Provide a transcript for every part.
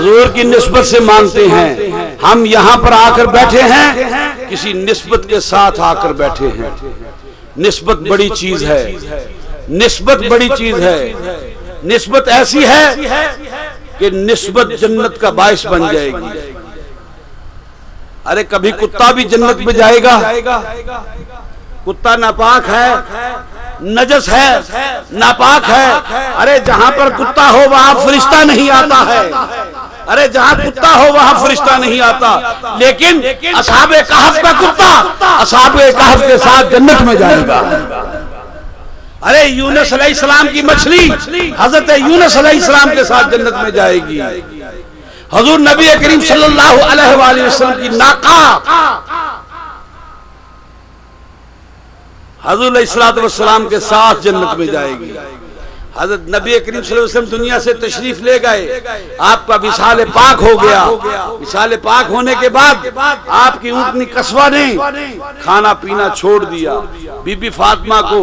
حضور کی نسبت سے مانگتے ہیں. ہم یہاں پر آ کر بیٹھے ہیں کسی نسبت کے ساتھ آ کر بیٹھے ہیں. نسبت بڑی چیز ہے. نسبت بڑی چیز ہے. نسبت ایسی ہے کہ نسبت جنت کا باعث بن جائے گی. ارے کبھی کتا بھی جنت میں جائے گا؟ کتا ناپاک ہے، نجس ہے، ناپاک ہے. ارے جہاں پر کتا ہو وہاں فرشتہ نہیں آتا ہے. ارے جہاں کتا ہو وہاں فرشتہ نہیں آتا. لیکن اصحاب کہف کا کتا اصحاب کہف کے ساتھ جنت میں جائے گا. ارے یونس علیہ السلام کی مچھلی حضرت یونس علیہ السلام کے ساتھ جنت میں جائے گی. حضور نبی کریم صلی اللہ علیہ وآلہ وسلم کی ناقہ حضور علیہ السلام کے ساتھ جنت میں جائے گی. حضرت نبی کریم صلی اللہ علیہ وسلم دنیا سے تشریف لے گئے. آپ کا وصال پاک ہو گیا. وصال پاک ہونے کے بعد آپ کی اونٹنی قصوہ نے کھانا پینا چھوڑ دیا. بی بی فاطمہ کو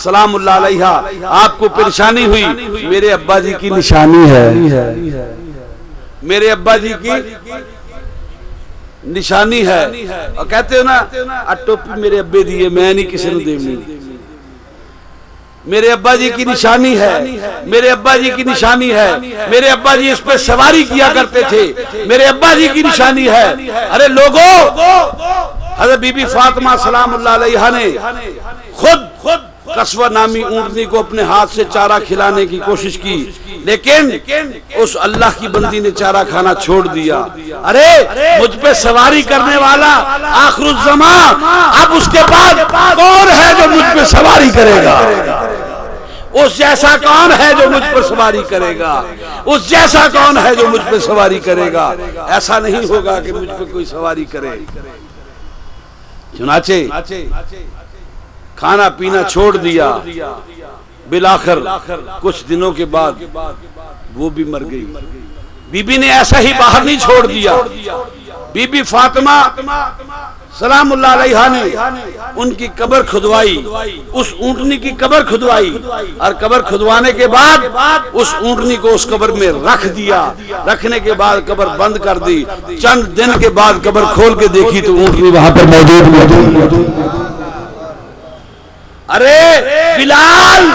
سلام اللہ علیہا آپ کو پریشانی ہوئی. میرے ابا جی کی نشانی ہے، میرے ابا جی کی نشانی ہے. اور کہتے ہو نا ٹوپی میرے ابے دیئے میں نہیں کسی نے دینی. میرے ابا جی کی نشانی ہے، میرے ابا جی کی نشانی ہے. میرے ابا جی اس پہ سواری کیا کرتے تھے. میرے ابا جی کی نشانی ہے. ارے لوگوں، حضرت بی بی فاطمہ سلام اللہ علیہا نے خود قصوہ نامی اونٹنی کو اپنے ہاتھ سے چارہ کھلانے کی کوشش کی، لیکن اس اللہ کی بندی نے چارہ کھانا چھوڑ دیا. ارے مجھ پہ سواری کرنے والا آخر الزمان اب اس کے بعد کون ہے جو مجھ پہ سواری کرے گا؟ اس جیسا کون ہے جو مجھ پر سواری کرے گا؟ اس جیسا کون ہے جو مجھ پہ سواری کرے گا؟ ایسا نہیں ہوگا کہ مجھ پہ کوئی سواری کرے. چنانچہ کھانا پینا چھوڑ دیا. بالآخر کچھ دنوں کے بعد وہ بھی مر گئی. بی بی نے ایسا ہی باہر نہیں چھوڑ دیا. بی بی فاطمہ سلام اللہ علیہا نے ان کی قبر کھدوائی، اس اونٹنی کی قبر کھدوائی، اور قبر کھدوانے کے بعد اس اونٹنی کو اس قبر میں رکھ دیا. رکھنے کے بعد قبر بند کر دی. چند دن کے بعد قبر کھول کے دیکھی تو اونٹنی وہاں پر موجود تھی. ارے بلال،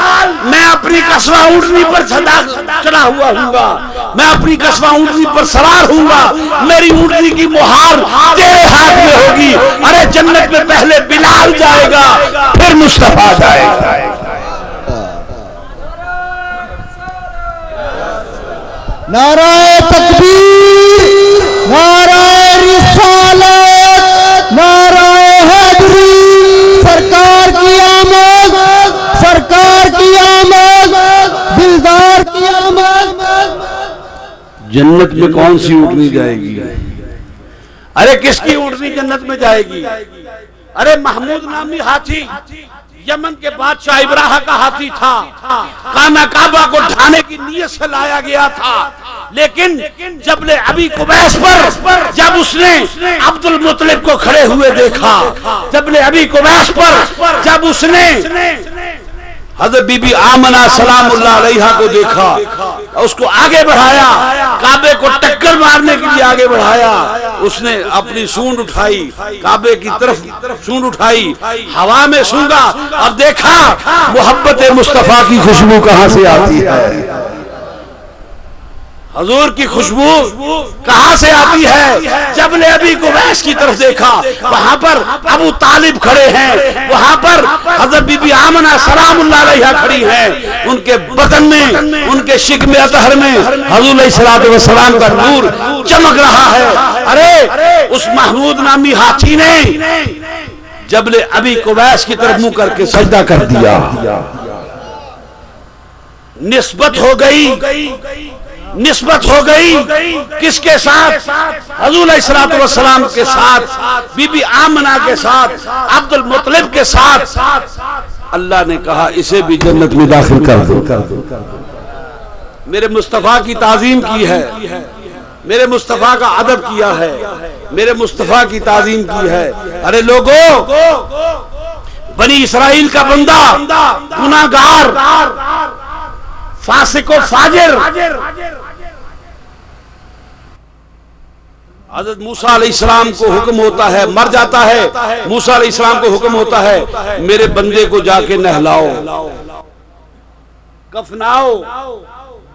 میں اپنی قصوہ اونٹنی پر چڑھا ہوا ہوں گا، میں اپنی قصوہ اونٹنی پر سوار ہوں گا. میری اونٹنی کی مہار تیرے ہاتھ میں ہوگی. ارے جنت میں پہلے بلال جائے گا پھر مصطفیٰ جائے گا. نعرہ تکبیر، نعرہ رسالت، نعرہ حیدری. سرکار کی آمد، سرکار کی آمد، دلدار کی آمد. جنت میں کون سی اونٹنی جائے گی؟ ارے کس کی اونٹنی جنت میں جائے گی؟ ارے محمود نامی ہاتھی یمن کے بادشاہ ابراہا کا ہاتھی تھا. خانہ کعبہ کو ڈھانے کی نیت سے لایا گیا تھا، لیکن جبل ابی قبیس پر جب اس نے عبد المطلب کو کھڑے ہوئے دیکھا، جبل ابی قبیس پر جب اس نے حضرت بی بی آمنہ سلام اللہ علیہا کو دیکھا، اس کو آگے بڑھایا، کعبے کو ٹکر مارنے کے لیے آگے بڑھایا. اس نے اپنی سونڈ اٹھائی، کعبے کی طرف سونڈ اٹھائی، ہوا میں سونگا اور دیکھا محبت مصطفیٰ کی خوشبو کہاں سے آتی ہے. حضور کی خوشبو کہاں سے آتی ہے؟ جبل ابی قبیس کی طرف دیکھا، وہاں پر ابو طالب کھڑے ہیں، وہاں پر حضرت بی بی آمنہ سلام اللہ علیہا کھڑی ہیں. ان کے بدن میں، ان کے شکم اطہر میں حضور علیہ السلام کا نور چمک رہا ہے. ارے اس محمود نامی ہاتھی نے جبل ابی قبیس کی طرف منہ کر کے سجدہ کر دیا. نسبت ہو گئی، نسبت ہو گئی کس کے ساتھ؟ حضور علیہ السلام کے ساتھ، بی بی آمنہ کے ساتھ، عبد المطلب کے ساتھ. اللہ نے کہا اسے بھی جنت میں داخل کر دو. میرے مصطفیٰ کی تعظیم کی ہے، میرے مصطفیٰ کا ادب کیا ہے، میرے مصطفیٰ کی تعظیم کی ہے. ارے لوگوں، بنی اسرائیل کا بندہ، گناہگار، فاسق و فاجر، حضرت موسیٰ علیہ السلام کو حکم ہوتا ہے، مر جاتا ہے، موسیٰ علیہ السلام کو حکم ہوتا ہے میرے بندے کو جا کے نہلاؤ، کفناؤ،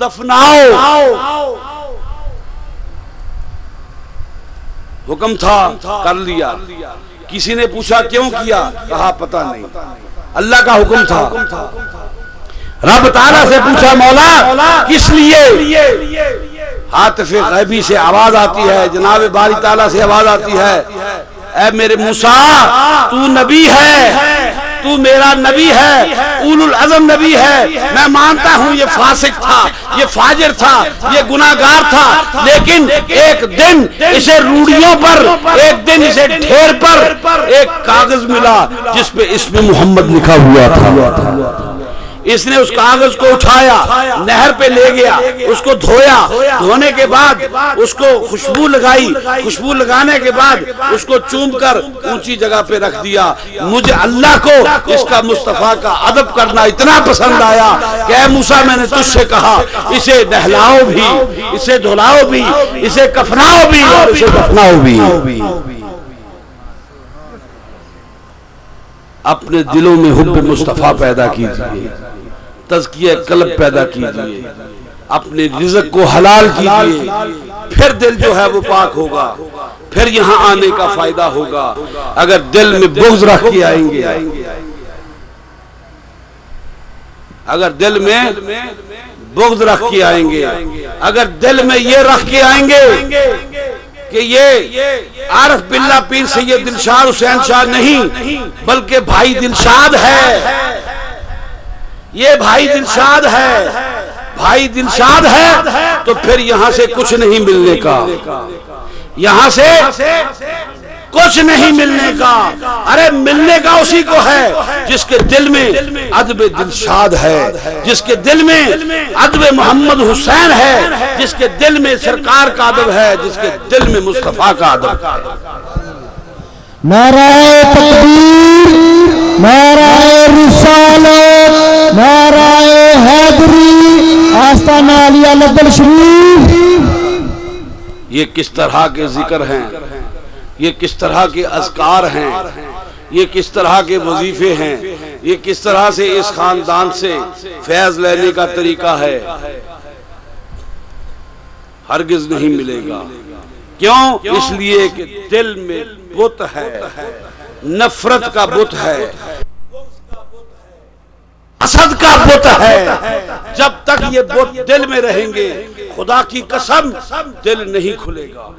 دفناؤ۔ حکم تھا، کر لیا۔ کسی نے پوچھا کیوں کیا؟ کہا پتہ نہیں، اللہ کا حکم تھا۔ رب تعالیٰ سے پوچھا مولا کس لیے؟ ہاتف غیبی سے آواز آتی ہے، جناب باری تعالیٰ سے آواز آتی ہے، اے میرے موسیٰ تو نبی ہے، تو میرا نبی ہے، اولو العزم نبی ہے، میں مانتا ہوں یہ فاسق تھا، یہ فاجر تھا، یہ گناہگار تھا، لیکن ایک دن اسے روڑیوں پر، ایک دن اسے ڈھیر پر ایک کاغذ ملا جس پہ اسم محمد لکھا ہوا تھا۔ اس نے اس کاغذ کو اٹھایا، نہر پہ لے گیا، اس کو دھویا، دھونے کے بعد اس کو خوشبو لگائی، خوشبو لگانے کے بعد اس کو چوم کر اونچی جگہ پہ رکھ دیا۔ مجھے اللہ کو اس کا مصطفیٰ کا ادب کرنا اتنا پسند آیا کہ اے موسیٰ میں نے تجھ سے کہا اسے نہلاؤ بھی، اسے دھلاؤ بھی، اسے کفناؤ بھی اور اسے دفناؤ بھی۔ اپنے دلوں میں حب مصطفیٰ پیدا کیجئے، تزکیہ قلب پیدا کیجئے، اپنے رزق کو حلال کیجئے، پھر دل جو ہے وہ پاک ہوگا، پھر یہاں آنے کا فائدہ ہوگا۔ اگر دل میں بغض رکھ کے آئیں گے، اگر دل میں بغض رکھ کے آئیں گے، اگر دل میں یہ رکھ کے آئیں گے کہ یہ عارف باللہ پیر سید دلشاد حسین شاہ نہیں بلکہ بھائی دلشاد ہے، یہ بھائی دلشاد ہے، بھائی دلشاد ہے، تو پھر یہاں سے کچھ نہیں ملنے کا، یہاں سے کچھ نہیں ملنے کا۔ ارے ملنے کا اسی کو ہے جس کے دل میں ادب دلشاد ہے، جس کے دل میں ادب محمد حسین ہے، جس کے دل میں سرکار کا ادب ہے، جس کے دل میں مصطفیٰ کا ادب ہے۔ نعرہ تکبیر، نعرہ رسالت، نعرہ حیدری، آستانہ علیہ لدل شریف۔ یہ کس طرح کے ذکر ہیں، یہ کس طرح کے اذکار ہیں، یہ کس طرح کے وظیفے ہیں، یہ کس طرح سے اس خاندان سے فیض لینے کا طریقہ ہے، ہرگز نہیں ملے گا۔ کیوں؟ اس لیے کہ دل میں بت ہے، نفرت کا بت ہے، حسد کا بت ہے۔ جب تک یہ بت دل میں رہیں گے خدا کی قسم دل نہیں کھلے گا۔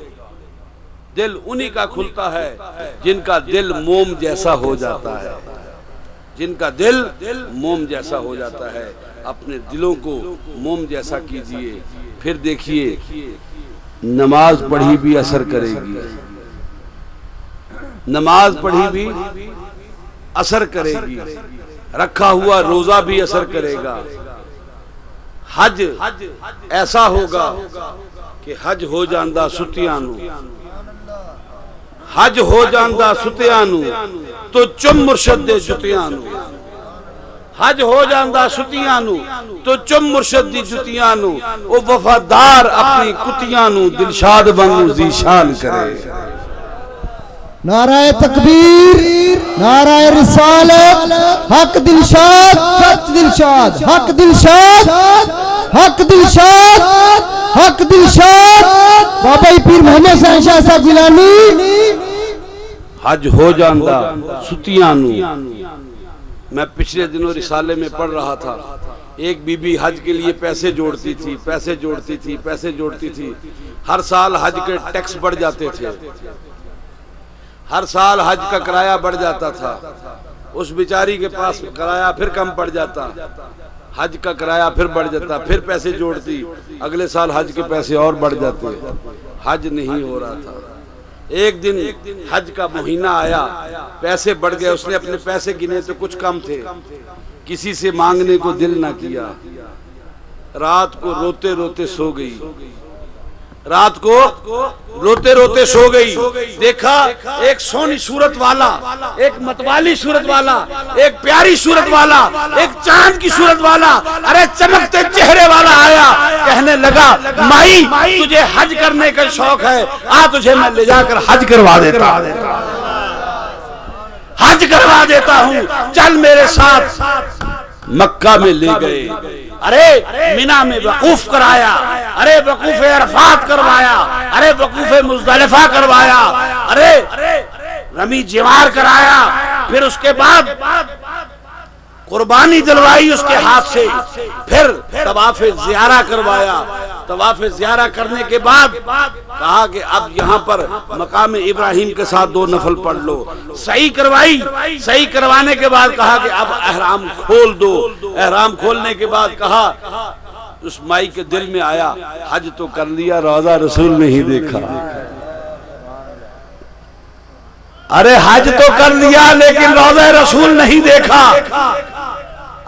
دل انہی کا کھلتا ہے جن کا دل موم جیسا ہو جاتا ہے، جن کا دل موم جیسا ہو جاتا ہے۔ اپنے دلوں کو موم جیسا کیجئے، پھر دیکھیے نماز پڑھی بھی اثر کرے گی، نماز پڑھی بھی اثر کرے گی، رکھا ہوا روزہ بھی اثر کرے گا۔ حج ایسا ہوگا کہ حج ہو جاندہ ستیاں نو، حج ہو جاندہ ستیاں نو تو چم مرشد دے جتیاں نو، حج ہو جاندہ ستیاں نو تو چم مرشد دی جتیاں نو، او وفادار اپنی کتیاں نو دلشاد بنو ذیشان کرے۔ نعرہ تکبیر، نعرہ رسالت، حق دلشاد، سچ دلشاد، حق دلشاد، حق دلشاد، حق دلشاد، بابا پیر محمد حسین شاہ صاحب گیلانی۔ حج ہو جاندہ ستیاں نو، میں پچھلے دنوں رسالے میں پڑھ رہا تھا، ایک بی بی حج کے لیے پیسے جوڑتی تھی، پیسے جوڑتی تھی، پیسے جوڑتی تھی، ہر سال حج کے ٹیکس بڑھ جاتے تھے، ہر سال حج کا کرایہ بڑھ جاتا تھا، اس بیچاری کے پاس کرایہ پھر کم پڑ جاتا، حج کا کرایہ پھر بڑھ جاتا، پھر پیسے جوڑتی، اگلے سال حج کے پیسے اور بڑھ جاتے، حج نہیں ہو رہا تھا۔ ایک دن حج کا مہینہ آیا، پیسے بڑھ گئے، اس نے اپنے پیسے گنے تو کچھ کم تھے، کسی سے مانگنے کو دل نہ کیا، رات کو روتے روتے سو گئی۔ رات کو روتے روتے سو گئی، دیکھا ایک سونی صورت والا، ایک متوالی صورت والا، ایک پیاری صورت والا، ایک چاند کی صورت والا، ارے چمکتے چہرے والا آیا، کہنے لگا مائی تجھے حج کرنے کا شوق ہے، تجھے میں لے جا کر حج کروا دیتا ہوں، حج کروا دیتا ہوں، چل میرے ساتھ۔ مکہ میں لے گئے، ارے منی میں وقوف کرایا، ارے وقوف عرفات کروایا، ارے وقوف مزدلفہ کروایا، ارے رمی جوار کرایا، پھر اس کے بعد قربانی دلوائی اس کے ہاتھ سے، پھر طواف زیارہ کروایا، طواف زیارہ کرنے کے بعد کہا کہ اب یہاں پر مقام ابراہیم کے ساتھ 2 نفل پڑھ لو، صحیح کروائی، صحیح کروانے کے بعد کہا کہ اب احرام کھول دو، احرام کھولنے کے بعد کہا، اس مائی کے دل میں آیا حج تو کر لیا، روضہ رسول نہیں دیکھا، ارے حج تو کر لیا لیکن روضہ رسول نہیں دیکھا،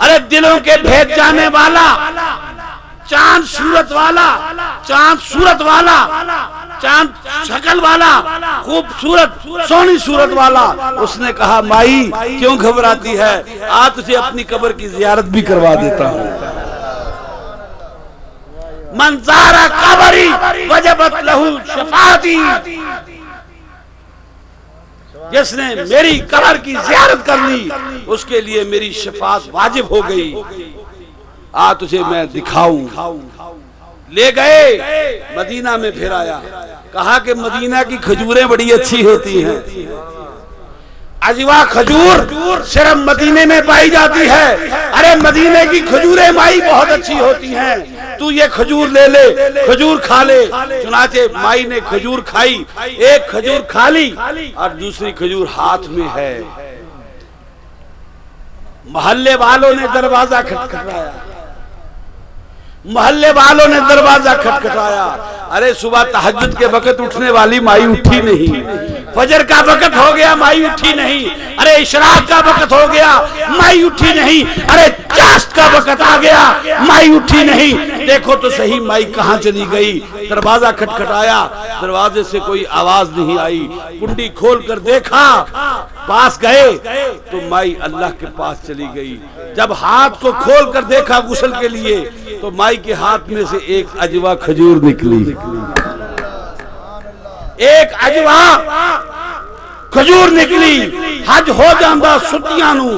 ارے دلوں کے بھید جانے والا، چاند صورت والا، چاند صورت والا، چاند شکل والا، خوبصورت سونی صورت والا، اس نے کہا مائی کیوں گھبراتی ہے، تجھے اپنی قبر کی زیارت بھی کروا دیتا ہوں۔ من زار قبری وجبت لہو شفاعتی، جس نے میری قبر کی زیارت کر لی اس کے لیے میری شفاعت واجب ہو گئی، تجھے میں دکھاؤں۔ لے گئے، مدینہ میں پھر آیا، کہا کہ مدینہ کی کھجوریں بڑی اچھی ہوتی ہیں، عجوا کھجور صرف مدینے میں پائی جاتی ہے، ارے مدینے کی کھجوریں مائی بہت اچھی ہوتی ہیں، تو یہ کھجور لے لے، کھجور کھا لے۔ چنانچہ مائی نے کھجور کھائی، ایک کھجور کھا لی اور دوسری کھجور ہاتھ میں ہے، محلے والوں نے دروازہ کھٹکھٹایا، محلے والوں نے دروازہ کھٹکھٹایا، ارے صبح تہجد کے وقت اٹھنے والی مائی اٹھی نہیں، فجر کا وقت ہو گیا مائی اٹھی نہیں، ارے اشراق کا وقت ہو گیا مائی اٹھی نہیں، ارے چاشت کا وقت آ گیا مائی اٹھی نہیں، دیکھو تو صحیح مائی کہاں چلی گئی۔ دروازہ کھٹکھٹایا، دروازے سے کوئی آواز نہیں آئی، کنڈی کھول کر دیکھا، پاس گئے تو مائی اللہ کے پاس چلی گئی۔ جب ہاتھ کو کھول کر دیکھا غسل کے لیے تو مائی کے ہاتھ میں سے ایک عجوا کھجور نکلی، ایک عجوا کھجور نکلی۔ حج ہو جاندہ ستیاں نو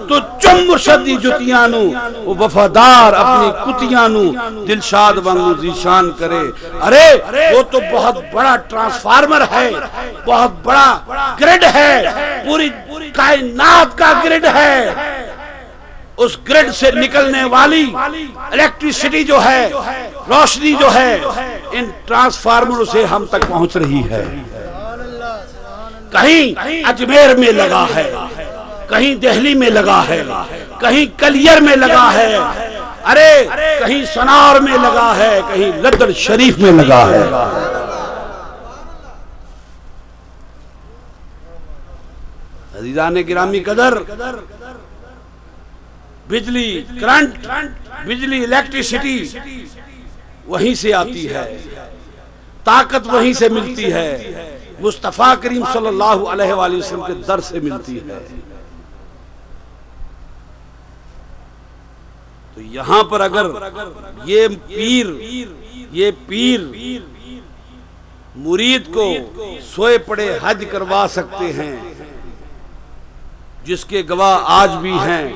تو چم مرشد دی جتیاں نو، وہ وفادار اپنی کتیاں نو دلشاد وانگو ذیشان کرے۔ ارے وہ تو بہت بڑا ٹرانسفارمر ہے، بہت بڑا گریڈ ہے، پوری کائنات کا گریڈ ہے، اس گریڈ سے نکلنے والی الیکٹریسٹی جو ہے، روشنی جو ہے، ان ٹرانسفارمروں سے ہم تک پہنچ رہی ہے۔ کہیں اجمیر میں لگا ہے، کہیں دہلی میں لگا ہے، کہیں کلیر میں لگا ہے، ارے کہیں سنار میں لگا ہے، کہیں لدر شریف میں لگا ہے۔ عزیزان گرامی قدر، بجلی، کرنٹ، بجلی، الیکٹریسٹی وہیں سے آتی ہے، طاقت وہیں سے ملتی ہے، مصطفیٰ کریم صلی اللہ علیہ وآلہ وسلم کے در سے ملتی ہے۔ تو یہاں پر اگر یہ پیر مرید کو سوئے پڑے حج کروا سکتے ہیں، جس کے گواہ آج بھی ہیں،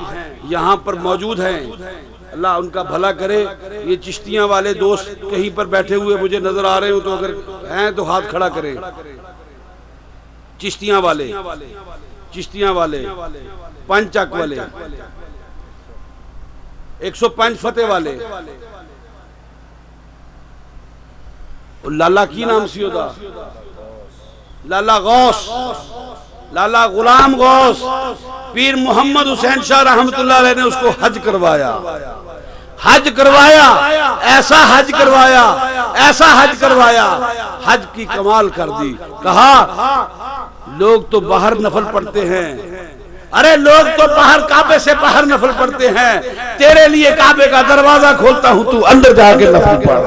یہاں پر موجود ہیں، اللہ ان کا بھلا کرے۔ یہ چشتیاں والے دوست کہیں پر بیٹھے ہوئے مجھے نظر آ رہے ہوں تو اگر ہیں تو ہاتھ کھڑا کریں۔ چشتیاں والے، پنچک والے، 105 فتح والے، لالا کی نام سی ہوتا، لالا غوث، لالا غلام غوث، پیر محمد حسین شاہ رحمت اللہ علیہ نے اس کو حج کروایا، ایسا حج کروایا، حج کی کمال کر دی۔ کہا لوگ تو باہر نفل پڑھتے ہیں، ارے لوگ تو باہر کعبے سے باہر نفل پڑھتے ہیں، تیرے لیے کعبے کا دروازہ کھولتا ہوں، تو اندر جا کے نفل پڑھ۔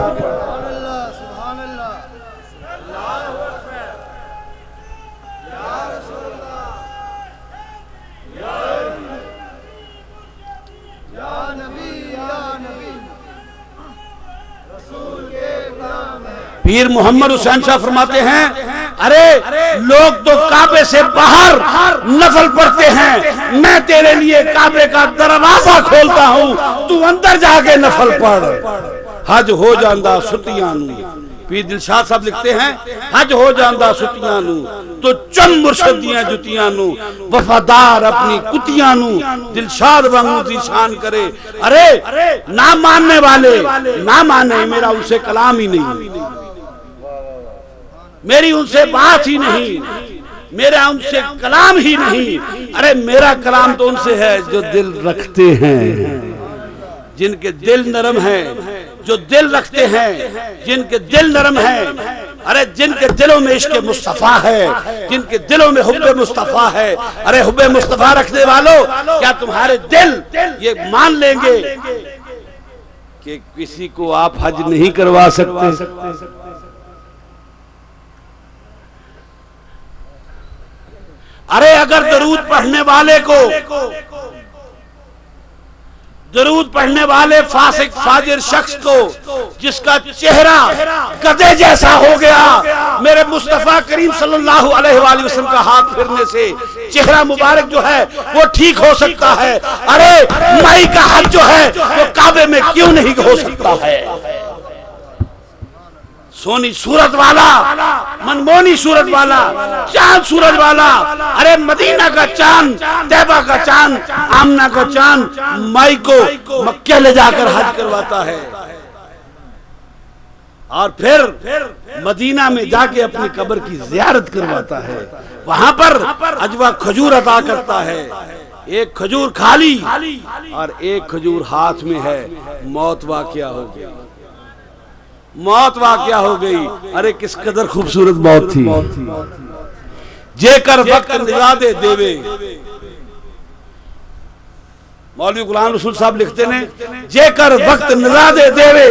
پیر محمد حسین صاحب فرماتے ہیں ارے لوگ تو کعبے سے باہر نفل پڑھتے ہیں، میں تیرے لیے کعبے کا دروازہ کھولتا ہوں، تو اندر جا کے نفل پڑھ۔ حج ہو جاندہ ستیاں نو، پیر دلشاد صاحب لکھتے ہیں حج ہو جاندہ ستیاں نو تو چم مرشد دیاں جتیاں نو، وفادار اپنی کتیاں نو دلشاد وانگو ذیشان کرے۔ ارے نہ ماننے والے نہ مانے، میرا ان سے کلام ہی نہیں، میری ان سے بات ہی نہیں، میرا ان سے کلام ہی نہیں۔ ارے میرا کلام تو ان سے ہے جو دل رکھتے ہیں، جن کے دل نرم ہیں، جو دل رکھتے ہیں، جن کے دل نرم ہیں۔ ارے جن کے دلوں میں عشق مصطفیٰ ہے، جن کے دلوں میں حب مصطفیٰ ہے۔ ارے حب مصطفیٰ رکھنے والوں، کیا تمہارے دل یہ مان لیں گے کہ کسی کو آپ حج نہیں کروا سکتے؟ ارے اگر درود پڑھنے والے کو، درود پڑھنے والے فاسق فاجر شخص کو جس کا چہرہ گدھے جیسا ہو گیا، میرے مصطفیٰ کریم صلی اللہ علیہ وآلہ وسلم کا ہاتھ پھرنے سے چہرہ مبارک جو ہے وہ ٹھیک ہو سکتا ہے، ارے مائی کا حج جو ہے وہ کعبے میں کیوں نہیں ہو سکتا ہے؟ سونی صورت والا، منمونی صورت والا، چاند سورج والا، ارے مدینہ کا چاند، طیبہ کا چاند، آمنہ کا چاند مائی کو مکہ لے جا کر حج کرواتا ہے، اور پھر مدینہ میں جا کے اپنی قبر کی زیارت کرواتا ہے، وہاں پر عجوہ کھجور عطا کرتا ہے۔ ایک کھجور کھالی اور ایک کھجور ہاتھ میں ہے، موت واقعہ ہو گئی، موت واقعہ ہو گئی۔ ارے کس قدر خوبصورت موت تھی، جے کر وقت نزادے دیوے۔ مولوی غلام رسول صاحب لکھتے ہیں جے کر وقت نزادے دیوے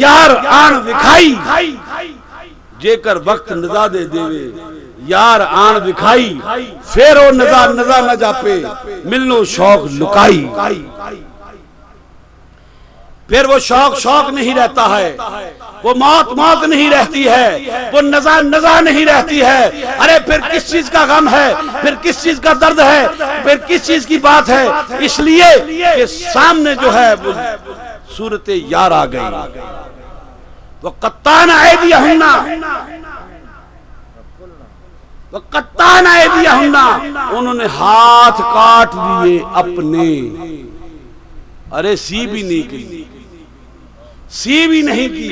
یار آن وکھائی، جے کر وقت نزادے دیوے یار آن وکھائی، فیرو نزا نزا نہ جاپے ملنو شوق لکائی۔ پھر وہ شوق نہیں رہتا ہے، وہ موت نہیں رہتی ہے، وہ نزا نہیں رہتی ہے۔ ارے پھر کس چیز کا غم ہے، پھر کس چیز کا درد ہے، پھر کس چیز کی بات ہے؟ اس لیے کہ سامنے جو ہے وہ صورت یار آ گئی۔ وَقَطَّعْنَ أَيْدِيَهُنَّ، وَقَطَّعْنَ أَيْدِيَهُنَّ، انہوں نے ہاتھ کاٹ لیے اپنے۔ ارے سی بھی نہیں کی، سی بھی نہیں کی،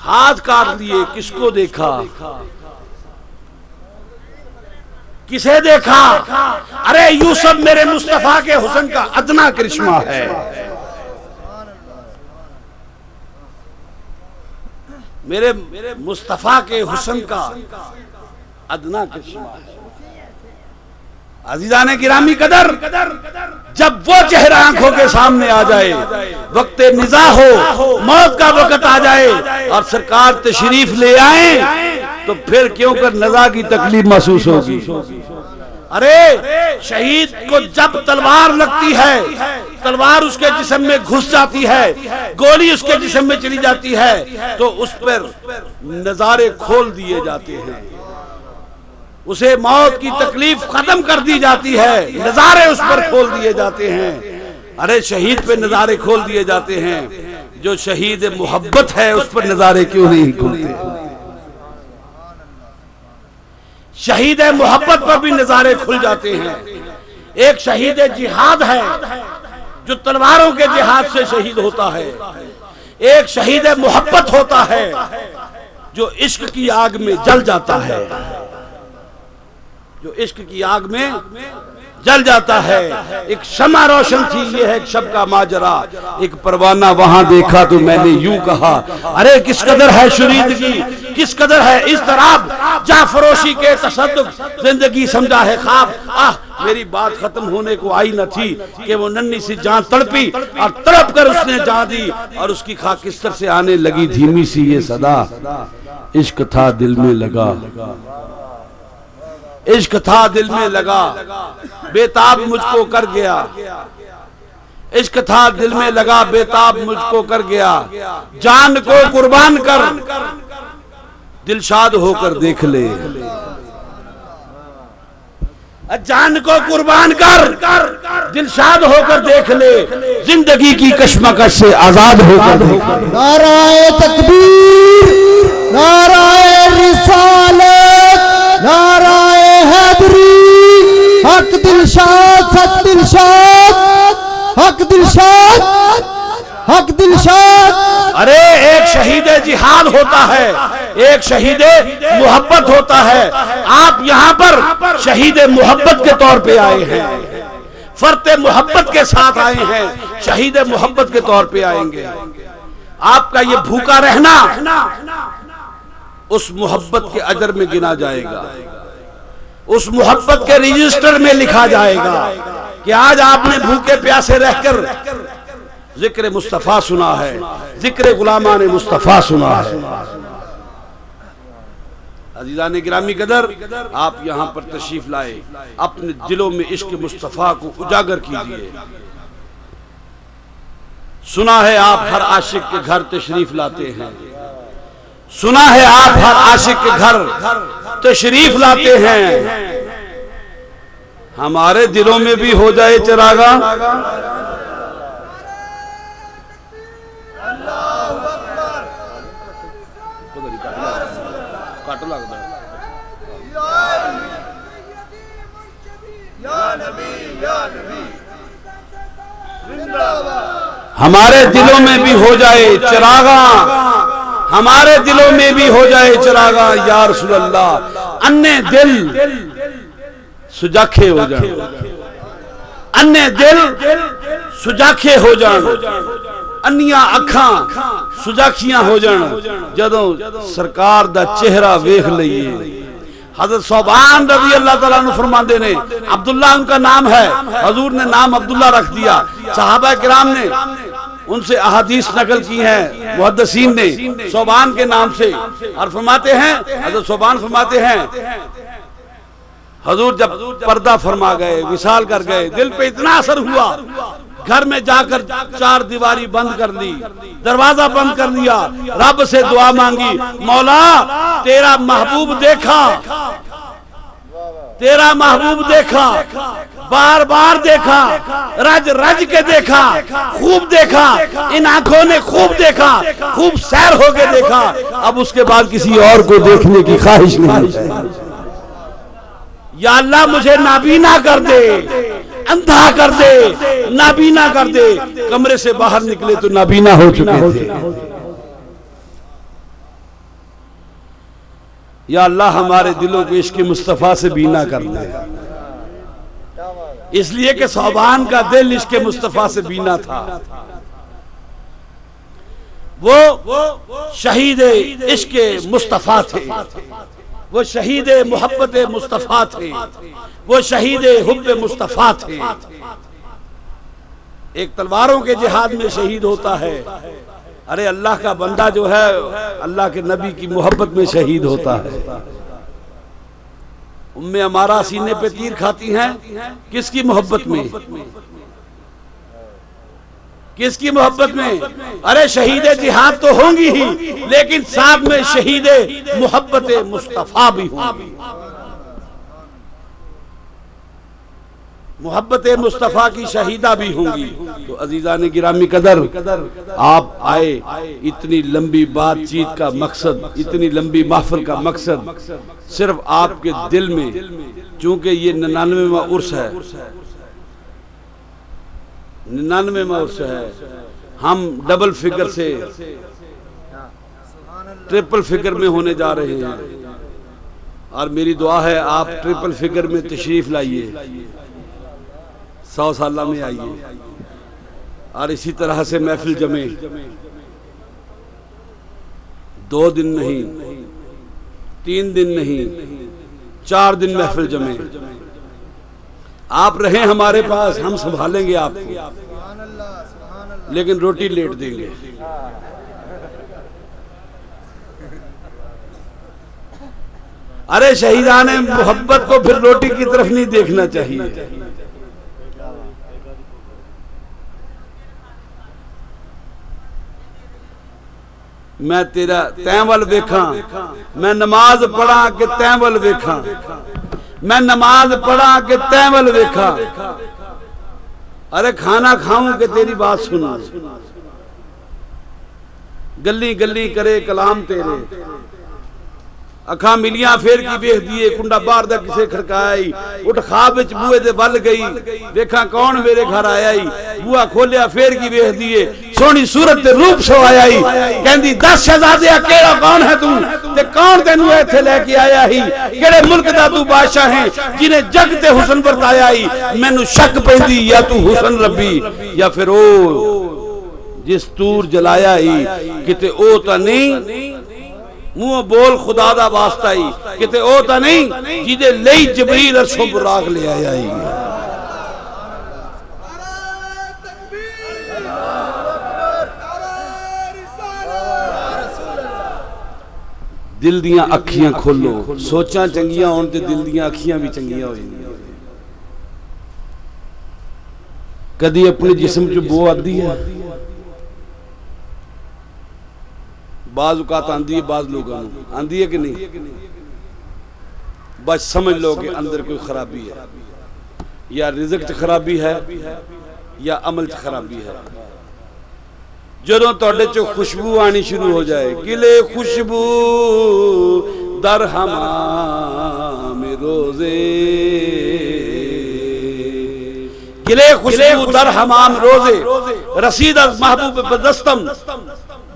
ہاتھ کاٹ لیے۔ کس کو دیکھا، کسے دیکھا؟ ارے یوسف میرے مصطفیٰ کے حسن کا ادنا کرشمہ ہے، میرے مصطفیٰ کے حسن کا ادنا کرشمہ ہے۔ عزیزان گرامی قدر، جب وہ چہرہ آنکھوں کے سامنے آ جائے، وقت نزاع ہو، موت کا وقت آ جائے اور سرکار تشریف لے آئیں، تو پھر کیوں کر نزاع کی تکلیف محسوس ہوگی؟ ارے شہید کو جب تلوار لگتی ہے، تلوار اس کے جسم میں گھس جاتی ہے، گولی اس کے جسم میں چلی جاتی ہے، تو اس پر نظارے کھول دیے جاتے ہیں، اسے موت کی تکلیف ختم کر دی جاتی ہے، نظارے اس پر کھول دیے جاتے ہیں۔ ارے شہید پہ نظارے کھول دیے جاتے ہیں، جو شہید محبت ہے اس پر نظارے کیوں نہیں کھلتے؟ شہید محبت پر بھی نظارے کھل جاتے ہیں۔ ایک شہید جہاد ہے جو تلواروں کے جہاد سے شہید ہوتا ہے، ایک شہید محبت ہوتا ہے جو عشق کی آگ میں جل جاتا ہے، جو عشق کی آگ میں جل جاتا ہے۔ ایک شمع روشن تھی، یہ ہے ایک شب کا ماجرا، ایک پروانہ وہاں دیکھا تو میں نے یوں کہا، ارے کس قدر ہے شریدگی، کس قدر ہے اضطراب، جاں فروشی کے تصدق زندگی سمجھا ہے خواب۔ میری بات ختم ہونے کو آئی نہ تھی کہ وہ ننھی سی جان تڑپی اور تڑپ کر اس نے جان دی، اور اس کی خاکستر سے آنے لگی دھیمی سی یہ صدا، عشق تھا دل میں لگا، عشق تھا دل میں لگا، بے تاب مجھ کو کر گیا، عشق تھا دل میں لگا بےتاب مجھ کو کر گیا، جان کو قربان کر دلشاد ہو کر دیکھ لے، جان کو قربان کر دلشاد ہو کر دیکھ لے، زندگی کی کشمکش سے آزاد ہو کر دیکھ لے۔ نعرہ تکبیر، نعرہ رسالت، نعرہ حیدری، حق دلشاد، سچ دلشاد، حق دلشاد، حق دلشاد۔ ارے ایک شہید جہاد ہوتا ہے، ایک شہید محبت ہوتا ہے، آپ یہاں پر شہید محبت کے طور پہ آئے ہیں، فرت محبت کے ساتھ آئے ہیں، شہید محبت کے طور پہ آئیں گے۔ آپ کا یہ بھوکا رہنا اس محبت کے اجر میں گنا جائے گا، اس محبت کے رجسٹر میں لکھا جائے گا کہ آج آپ نے بھوکے پیاسے رہ کر ذکر مصطفیٰ سنا ہے، ذکر غلامان مصطفیٰ سنا ہے۔ عزیزان گرامی قدر، آپ یہاں پر تشریف لائے، اپنے دلوں میں عشق مصطفیٰ کو اجاگر کیجئے۔ سنا ہے آپ ہر عاشق کے گھر تشریف لاتے ہیں، سنا ہے آپ ہر عاشق کے گھر تشریف لاتے ہیں، ہمارے دلوں میں بھی ہو جائے چراغاں۔ ہمارے دلوں میں بھی ہو جائے چراغاں، ہمارے دلوں میں بھی ہو جائے چراغاں یا رسول اللہ۔ انے دل سجاکھے ہو جائیں، انے دل سجاکھے ہو جائیں، انیاں اکھاں سجاکھیاں ہو جائیں جدوں سرکار دا چہرہ ویکھ لئیے۔ حضرت صوبان رضی اللہ تعالیٰ عنہ فرماندے نے، عبداللہ ان کا نام ہے، حضور نے نام عبداللہ رکھ دیا، صحابہ کرام نے ان سے احادیث نقل کی ہیں، محدثین نے صوبان کے نام سے، اور فرماتے ہیں، حضرت صوبان فرماتے ہیں حضور جب پردہ فرما گئے، وصال کر گئے، دل پہ اتنا اثر ہوا، گھر میں جا کر چار دیواری بند کر لی، دروازہ بند کر لیا، رب سے دعا مانگی، مولا تیرا محبوب دیکھا، تیرا محبوب دیکھا، بار بار دیکھا، رج رج کے دیکھا، خوب دیکھا، ان آنکھوں نے خوب دیکھا، خوب سیر ہو کے دیکھا، اب اس کے بعد کسی اور کو دیکھنے کی خواہش نہیں۔ یا اللہ مجھے نابینا کر دے، اندھا کر دے، نابینا کر دے۔ کمرے سے باہر نکلے تو نابینا ہو چکے تھے۔ یا اللہ ہمارے دلوں کو عشق مصطفیٰ سے بینا کر دے، اس لیے کہ صوبان کا دل عشق مصطفیٰ سے بینا تھا، وہ شہید عشق مصطفیٰ تھے، وہ شہید محبت مصطفیٰ تھے، وہ شہید حب مصطفیٰ تھے۔ ایک تلواروں کے جہاد میں شہید ہوتا ہے، ارے اللہ کا بندہ جو ہے اللہ کے نبی کی محبت میں شہید ہوتا ہے۔ ام عمارہ سینے پہ تیر کھاتی ہیں، کس کی محبت میں؟ کس کی محبت میں؟ ارے شہید جہاد تو ہوں گی ہی، لیکن ساتھ میں شہید محبت مصطفیٰ بھی ہوں گی، محبت مصطفیٰ کی شہیدہ بھی ہوں گی۔ تو عزیزان گرامی قدر، آپ آئے، اتنی لمبی بات چیت کا مقصد، اتنی لمبی محفل کا مقصد صرف آپ کے دل میں، چونکہ یہ 99واں عرس ہے، 99واں عرس ہے، ہم ڈبل فگر سے ٹرپل فگر میں ہونے جا رہے ہیں، اور میری دعا ہے آپ ٹرپل فگر میں تشریف لائیے، 100 سالہ میں آئیے، اور اسی طرح سے محفل جمے، 2 دن نہیں، 3 دن نہیں، 4 دن محفل جمے، آپ رہیں ہمارے پاس، ہم سنبھالیں گے آپ کو، لیکن روٹی لیٹ دیں گے۔ ارے شہیدان محبت کو پھر روٹی کی طرف نہیں دیکھنا چاہیے۔ میں تیرا تیں ول ویکھاں، میں نماز پڑھاں کہ تیں ول ویکھاں، میں نماز پڑھاں کہ تیں ول ویکھاں، ارے کھانا کھاؤں کہ تیری بات سنوں، گلی گلی کرے کلام تیرے، اکھاں ملیاں پھیر کی بیخ دیئے، کنڈا بار دا کسے کھڑکائی، اٹھ خواب وچ بوئے دے بل گئی، دیکھاں کون میرے گھر آیائی، بوہا کھولیا پھیر کی بیخ دیئے، سونی صورت دے روپ سو آیائی، کہندی 10 شہزادے اکیڑا کون ہے تو تے کون تینوں ایتھے لے کے آیا ہی، کیڑے ملک دا تو بادشاہ ہیں جنہیں جگ تے حسن برتایا ہی، میں نو شک پہندی یا تو حسن ربی یا پھر او جس تور جلایا ہی، کتے او تا نہیں منہ بول خدا دا واسطہ ہی، کتے او تا نہیں جیدے لئی جبریل عرشوں براغ لے آیا ہی۔ دل دیاں اکھیاں کھولو، سوچاں چنگیاں ہون تے دل دیاں اکھیاں بھی چنگیاں ہوئی، کدی اپنے جسم چ بو آدھی ہے، بعض اوقات آندھی ہے، بعض لوگوں آندھی ہے کہ نہیں، بس سمجھ لو کہ اندر کوئی خرابی ہے، یا رزق چ خرابی ہے یا عمل چ خرابی ہے۔ جدوں تہاڈے چ خوشبو آنی شروع ہو جائے، گلے خوشبو در حمام روزے، گلے خوشبو در حمام روزے، رسید از محبوب بدستم،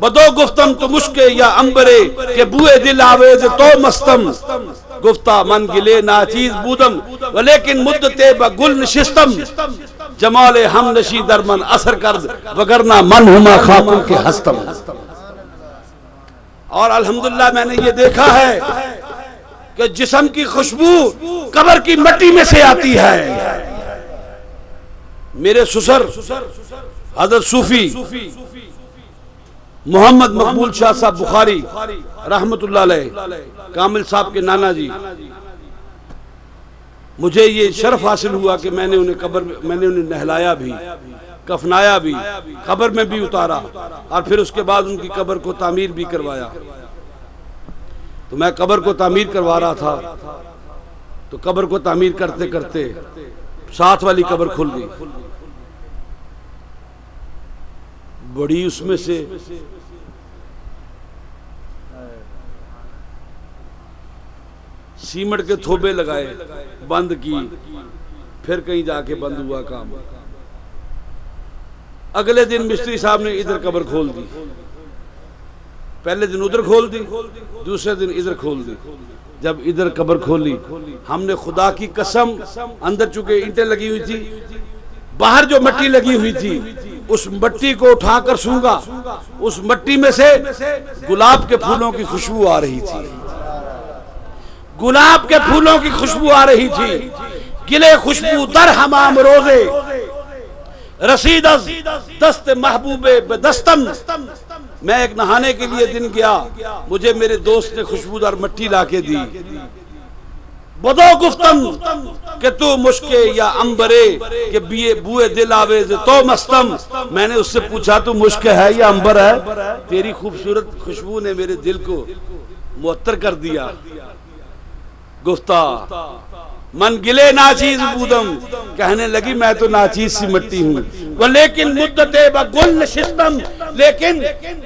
بدو گفتم تو مشکے یا امبرے کہ بوئے دل آویز تو مستم، گفتہ من گلے ناچیز بودم ولیکن مدتے با گل نشستم، جمال ہم نشی در من اثر کرد وگرنہ من ہما خاکوں کے ہستم۔ اور الحمدللہ میں نے یہ دیکھا ہے کہ جسم کی خوشبو قبر کی مٹی میں سے آتی ہے۔ میرے سسر حضرت صوفی محمد مقبول شاہ صاحب بخاری رحمت اللہ علیہ، کامل صاحب کے نانا جی، مجھے یہ شرف حاصل ہوا کہ میں نے انہیں نہلایا بھی، کفنایا بھی، قبر میں بھی اتارا، اور پھر اس کے بعد ان کی قبر کو تعمیر بھی کروایا۔ تو میں قبر کو تعمیر کروا رہا تھا، تو قبر کو تعمیر کرتے کرتے ساتھ والی قبر کھل گئی، بڑی اس میں سے سیمنٹ کے تھوبے لگائے، بند کی، پھر کہیں جا کے بند ہوا کام۔ اگلے دن مستری صاحب نے ادھر قبر کھول دی، پہلے دن ادھر کھول دی، دوسرے دن ادھر کھول دی۔ جب ادھر قبر کھولی، ہم نے خدا کی قسم، اندر چونکہ اینٹیں لگی ہوئی تھی، باہر جو مٹی لگی ہوئی تھی اس مٹی کو اٹھا کر سونگا، اس مٹی میں سے گلاب کے پھولوں کی خوشبو آ رہی تھی، گلاب کے پھولوں کی خوشبو آ رہی تھی، گلے خوشبو در حمام روزے، رسید از دست محبوب بدستم۔ میں ایک نہانے کے لیے دن گیا، مجھے میرے دوست نے خوشبودار مٹی لا کے دی، بدو گفتم کہ تو مشکے یا امبرے کہ بوئے دل آویز تو مستم۔ میں نے اس سے پوچھا تو مشک ہے یا امبر ہے؟ تیری خوبصورت خوشبو نے میرے دل کو معطر کر دیا۔ گفتہ من گلے ناچیز بودم، کہنے لگی میں تو ناچیز سی مٹی ہوں، لیکن مدت با گل نشستم، لیکن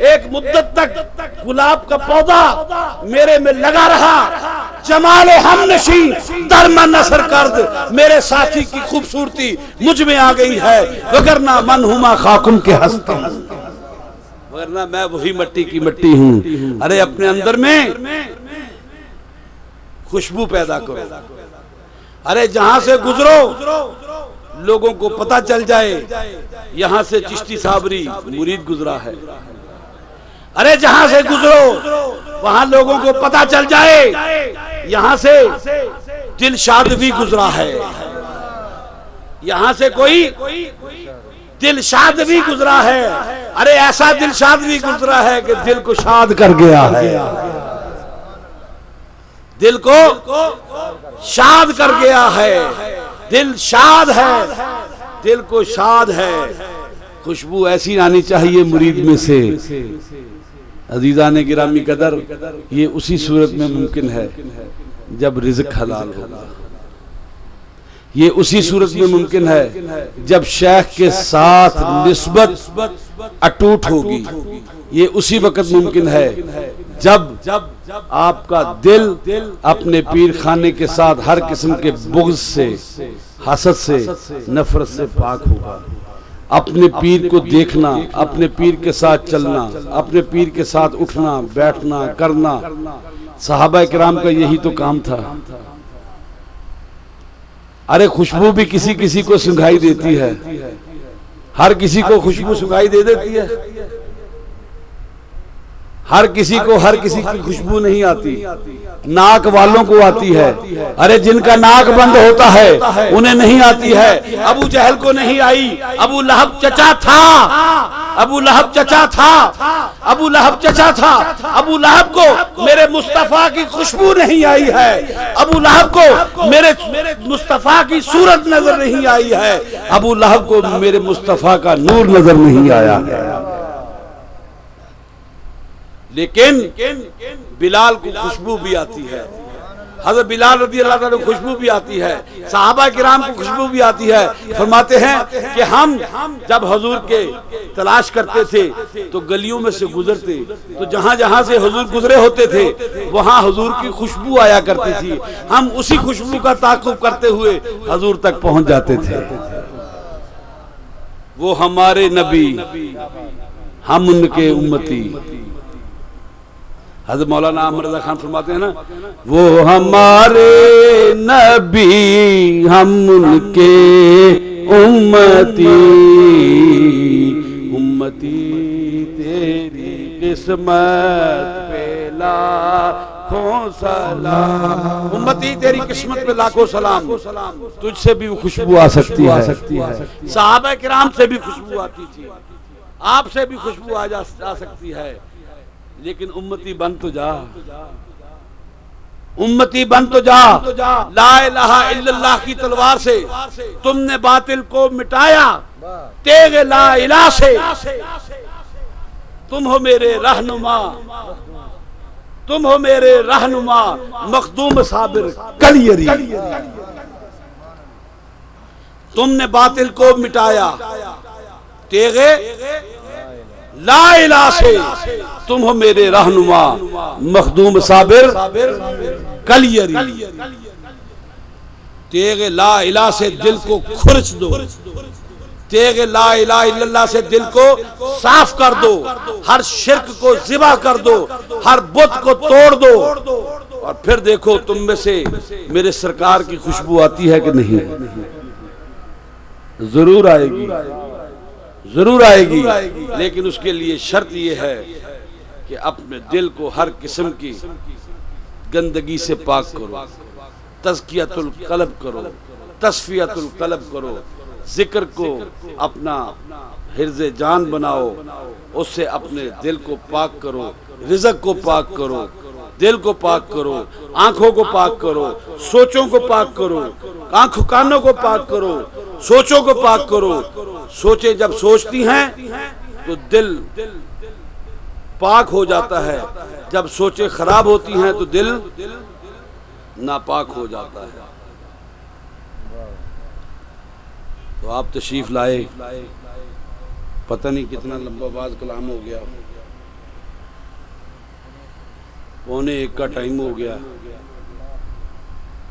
ایک مدت تک گلاب کا پودا میرے میں لگا رہا، جمال ہم نشی در من اثر کرد، میرے ساتھی کی خوبصورتی مجھ میں آ گئی ہے، وگرنہ من ہما خاکم کے ہستم، وگرنہ میں وہی مٹی کی مٹی ہوں۔ ارے اپنے اندر میں خوشبو پیدا کرو، ارے جہاں سے گزرو لوگوں کو پتہ چل جائے یہاں سے چشتی صابری مرید گزرا ہے، ارے جہاں سے گزرو وہاں لوگوں کو پتہ چل جائے یہاں سے دل شاد بھی گزرا ہے، یہاں سے کوئی دل شاد بھی گزرا ہے، ارے ایسا دل شاد بھی گزرا ہے کہ دل کو شاد کر گیا ہے، دل کو شاد کر گیا ہے، دل شاد ہے، دل کو شاد ہے۔ خوشبو ایسی آنی چاہیے مرید میں سے عزیزان گرامی قدر، یہ اسی صورت میں ممکن ہے جب رزق حلال ہوگا، یہ اسی صورت میں ممکن ہے جب شیخ کے ساتھ نسبت اٹوٹ ہوگی، یہ اسی وقت ممکن ہے جب آپ کا دل اپنے پیر خانے کے ساتھ ہر قسم کے بغض سے، حسد سے، نفرت سے پاک ہوگا۔ اپنے پیر کو دیکھنا، اپنے پیر کے ساتھ چلنا، اپنے پیر کے ساتھ اٹھنا بیٹھنا کرنا، صحابہ کرام کا یہی تو کام تھا۔ ارے خوشبو بھی کسی کسی کو سنگھائی دیتی ہے، ہر کسی کو خوشبو سنگھائی دے دیتی ہے، ہر کسی کو ہر کسی کی خوشبو نہیں آتی، ناک والوں کو آتی ہے۔ ارے جن کا ناک بند ہوتا ہے انہیں نہیں آتی ہے۔ ابو جہل کو نہیں آئی، ابو لہب چچا تھا، ابو لہب چچا تھا، ابو لہب چچا تھا، ابو لہب کو میرے مصطفیٰ کی خوشبو نہیں آئی ہے، ابو لہب کو میرے مصطفیٰ کی صورت نظر نہیں آئی ہے، ابو لہب کو میرے مصطفیٰ کا نور نظر نہیں آیا ہے۔ لیکن بلال کو خوشبو بھی آتی ہے، حضرت بلال رضی اللہ تعالیٰ کو خوشبو بھی آتی ہے، صحابہ کرام کو خوشبو بھی آتی ہے۔ فرماتے ہیں کہ ہم جب حضور کے تلاش کرتے تھے تو گلیوں میں سے گزرتے تو جہاں جہاں سے حضور گزرے ہوتے تھے وہاں حضور کی خوشبو آیا کرتی تھی، ہم اسی خوشبو کا تعاقب کرتے ہوئے حضور تک پہنچ جاتے تھے۔ وہ ہمارے نبی، ہم ان کے امتی۔ حضرت مولانا احمد رضا خان فرماتے ہیں نا، وہ ہمارے نبی ہم ان کے امتی، امتی تیری قسمت پہ لاکھوں سلام، امتی تیری قسمت پہ لاکھوں سلام۔ تجھ سے بھی خوشبو آ سکتی ہے، صحابہ کرام سے بھی خوشبو آتی تھی، آپ سے بھی خوشبو آ سکتی ہے، لیکن امتی بن تو جا، امتی بن تو جا۔ لا الہ الا اللہ کی تلوار سے تم نے باطل کو مٹایا، تیغ لا الہ سے تم ہو میرے رہنما، تم ہو میرے رہنما، مخدوم صابر کلیری۔ تم نے باطل کو مٹایا، تیغ لا الہ سے تم ہو میرے رہنما، مخدوم صابر کلیری۔ تیغ لا الہ سے دل کو کھرچ دو، تیغ لا الہ الا اللہ سے دل کو صاف کر دو، ہر شرک کو ذبح کر دو، ہر بت کو توڑ دو، اور پھر دیکھو تم میں سے میرے سرکار کی خوشبو آتی ہے کہ نہیں؟ ضرور آئے گی، ضرور آئے گی، لیکن اس کے لیے شرط یہ ہے کہ اپنے دل کو ہر قسم کی گندگی سے پاک کرو، تزکیۃ القلب کرو، تصفیۃ القلب کرو، ذکر کو اپنا حرز جان بناؤ، اس سے اپنے دل کو پاک کرو، رزق کو پاک کرو، دل کو پاک کرو، آنکھوں کو پاک کرو، سوچوں کو پاک کرو، آنکھوں کانوں کو پاک کرو، سوچوں کو پاک کرو۔ سوچیں جب سوچتی ہیں تو دل پاک ہو جاتا ہے، جب سوچیں خراب ہوتی ہیں تو دل ناپاک ہو جاتا ہے۔ تو آپ تشریف لائے، پتہ نہیں کتنا لمبا باز کلام ہو گیا، 1:45 کا ٹائم ہو گیا۔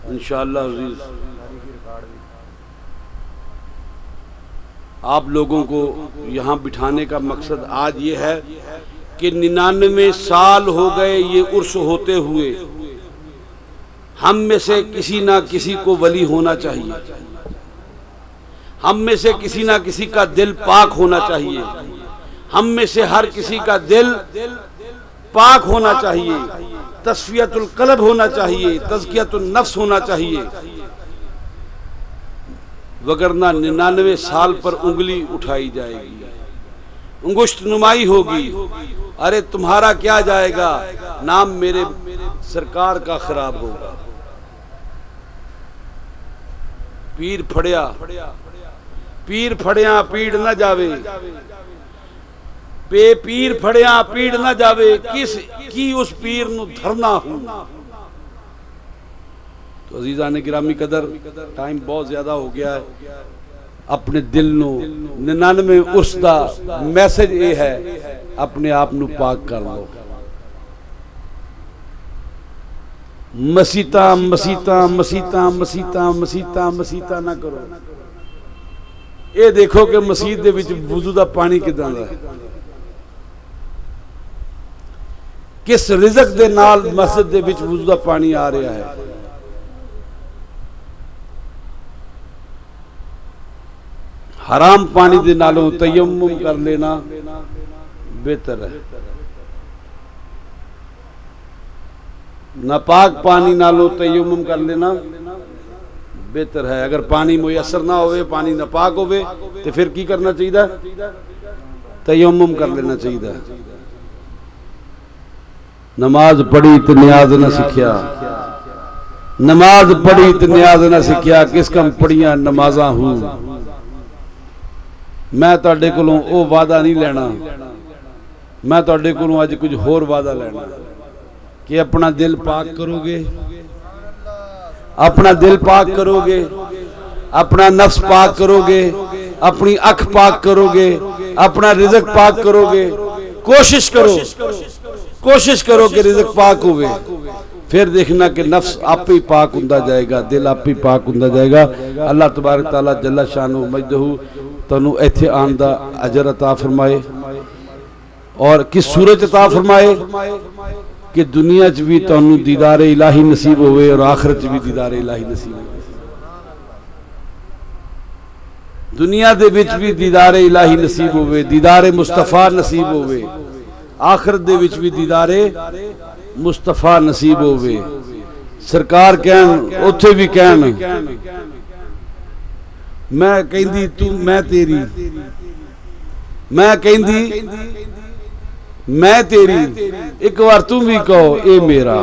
انشاءاللہ عزیز آپ لوگوں کو یہاں بٹھانے کا مقصد آج یہ ہے کہ 99 سال ہو گئے یہ عرس ہوتے ہوئے، ہم میں سے کسی نہ کسی کو ولی ہونا چاہیے، ہم میں سے کسی نہ کسی کا دل پاک ہونا چاہیے، ہم میں سے ہر کسی کا دل پاک ہونا چاہیے، تصفیۃ القلب ہونا چاہیے، تزکیۃ النفس ہونا چاہیے، وگرنہ 99 سال پر انگلی اٹھائی جائے گی، انگشت نمائی ہوگی، ارے تمہارا کیا جائے گا، نام میرے سرکار کا خراب ہوگا۔ پیر پھڑیا، پیر پھڑیا پیڑ نہ جاوے، بے پیر پھڑیاں پیڑ نہ جاوے، کس کی اس پیر نو دھرنا ہوں۔ تو عزیزان گرامی قدر، ٹائم بہت زیادہ ہو گیا ہے، اپنے دل نو 99 اس دا میسج یہ ہے، اپنے آپ نو پاک کر لو۔ مسیتاں مسیتاں مسیتاں مسیتاں مسیتاں مسیتاں نہ کرو۔ اے دیکھو کہ مسجد دے وچ وضو دا پانی کداں دا ہے، کس رزق دے نال مسجد دے وچ وضو دا پانی آ رہا ہے۔ حرام پانی دے نالوں تیمم کر لینا بہتر ہے، ناپاک پانی نالوں تیمم کر لینا بہتر ہے۔ اگر پانی میسر نہ ہوئے، پانی ناپاک ہوئے، تو پھر کی کرنا چاہیے؟ تیمم کر لینا چاہیے۔ نماز پڑھی تو نیاز نہ سکھیا، نماز پڑھی تو نیاز نہ سکھیا، کس کم پڑھیاں نمازاں ہوں۔ میں تواڈے کولوں او وعدہ نہیں لینا، میں تواڈے کولوں اج کچھ ہور وعدہ لینا کہ اپنا دل پاک کرو گے، اپنا دل پاک کرو گے، اپنا نفس پاک کرو گے، اپنی اکھ پاک کرو گے، اپنا رزق پاک کرو گے۔ کوشش کرو کہ رزق پاک ہوئے، پھر دیکھنا کہ نفس آپ ہی پاک ہوندا جائے گا، دل آپ ہی پاک ہوندا جائے گا۔ اللہ تبارک تعالی جل شانہ مجدہ تنو ایتھے آن دا اجر عطا فرمائے، اور کس صورت عطا فرمائے کہ دنیا چ بھی تانوں دیدار الہی نصیب ہوئے اور آخرت چ بھی دیدار الہی نصیب ہوئے۔ دنیا دے وچ بھی دیدار الہی نصیب ہوئے، دیدار مصطفیٰ نصیب ہوئے، آخرت دے وچ بھی دیدار مصطفیٰ نصیب ہوئے۔ سرکار کہن اوتھے بھی کہن میں کہندی تو میں تیری، میں کہندی میں تیری، ایک بار تم بھی کہو اے میرا۔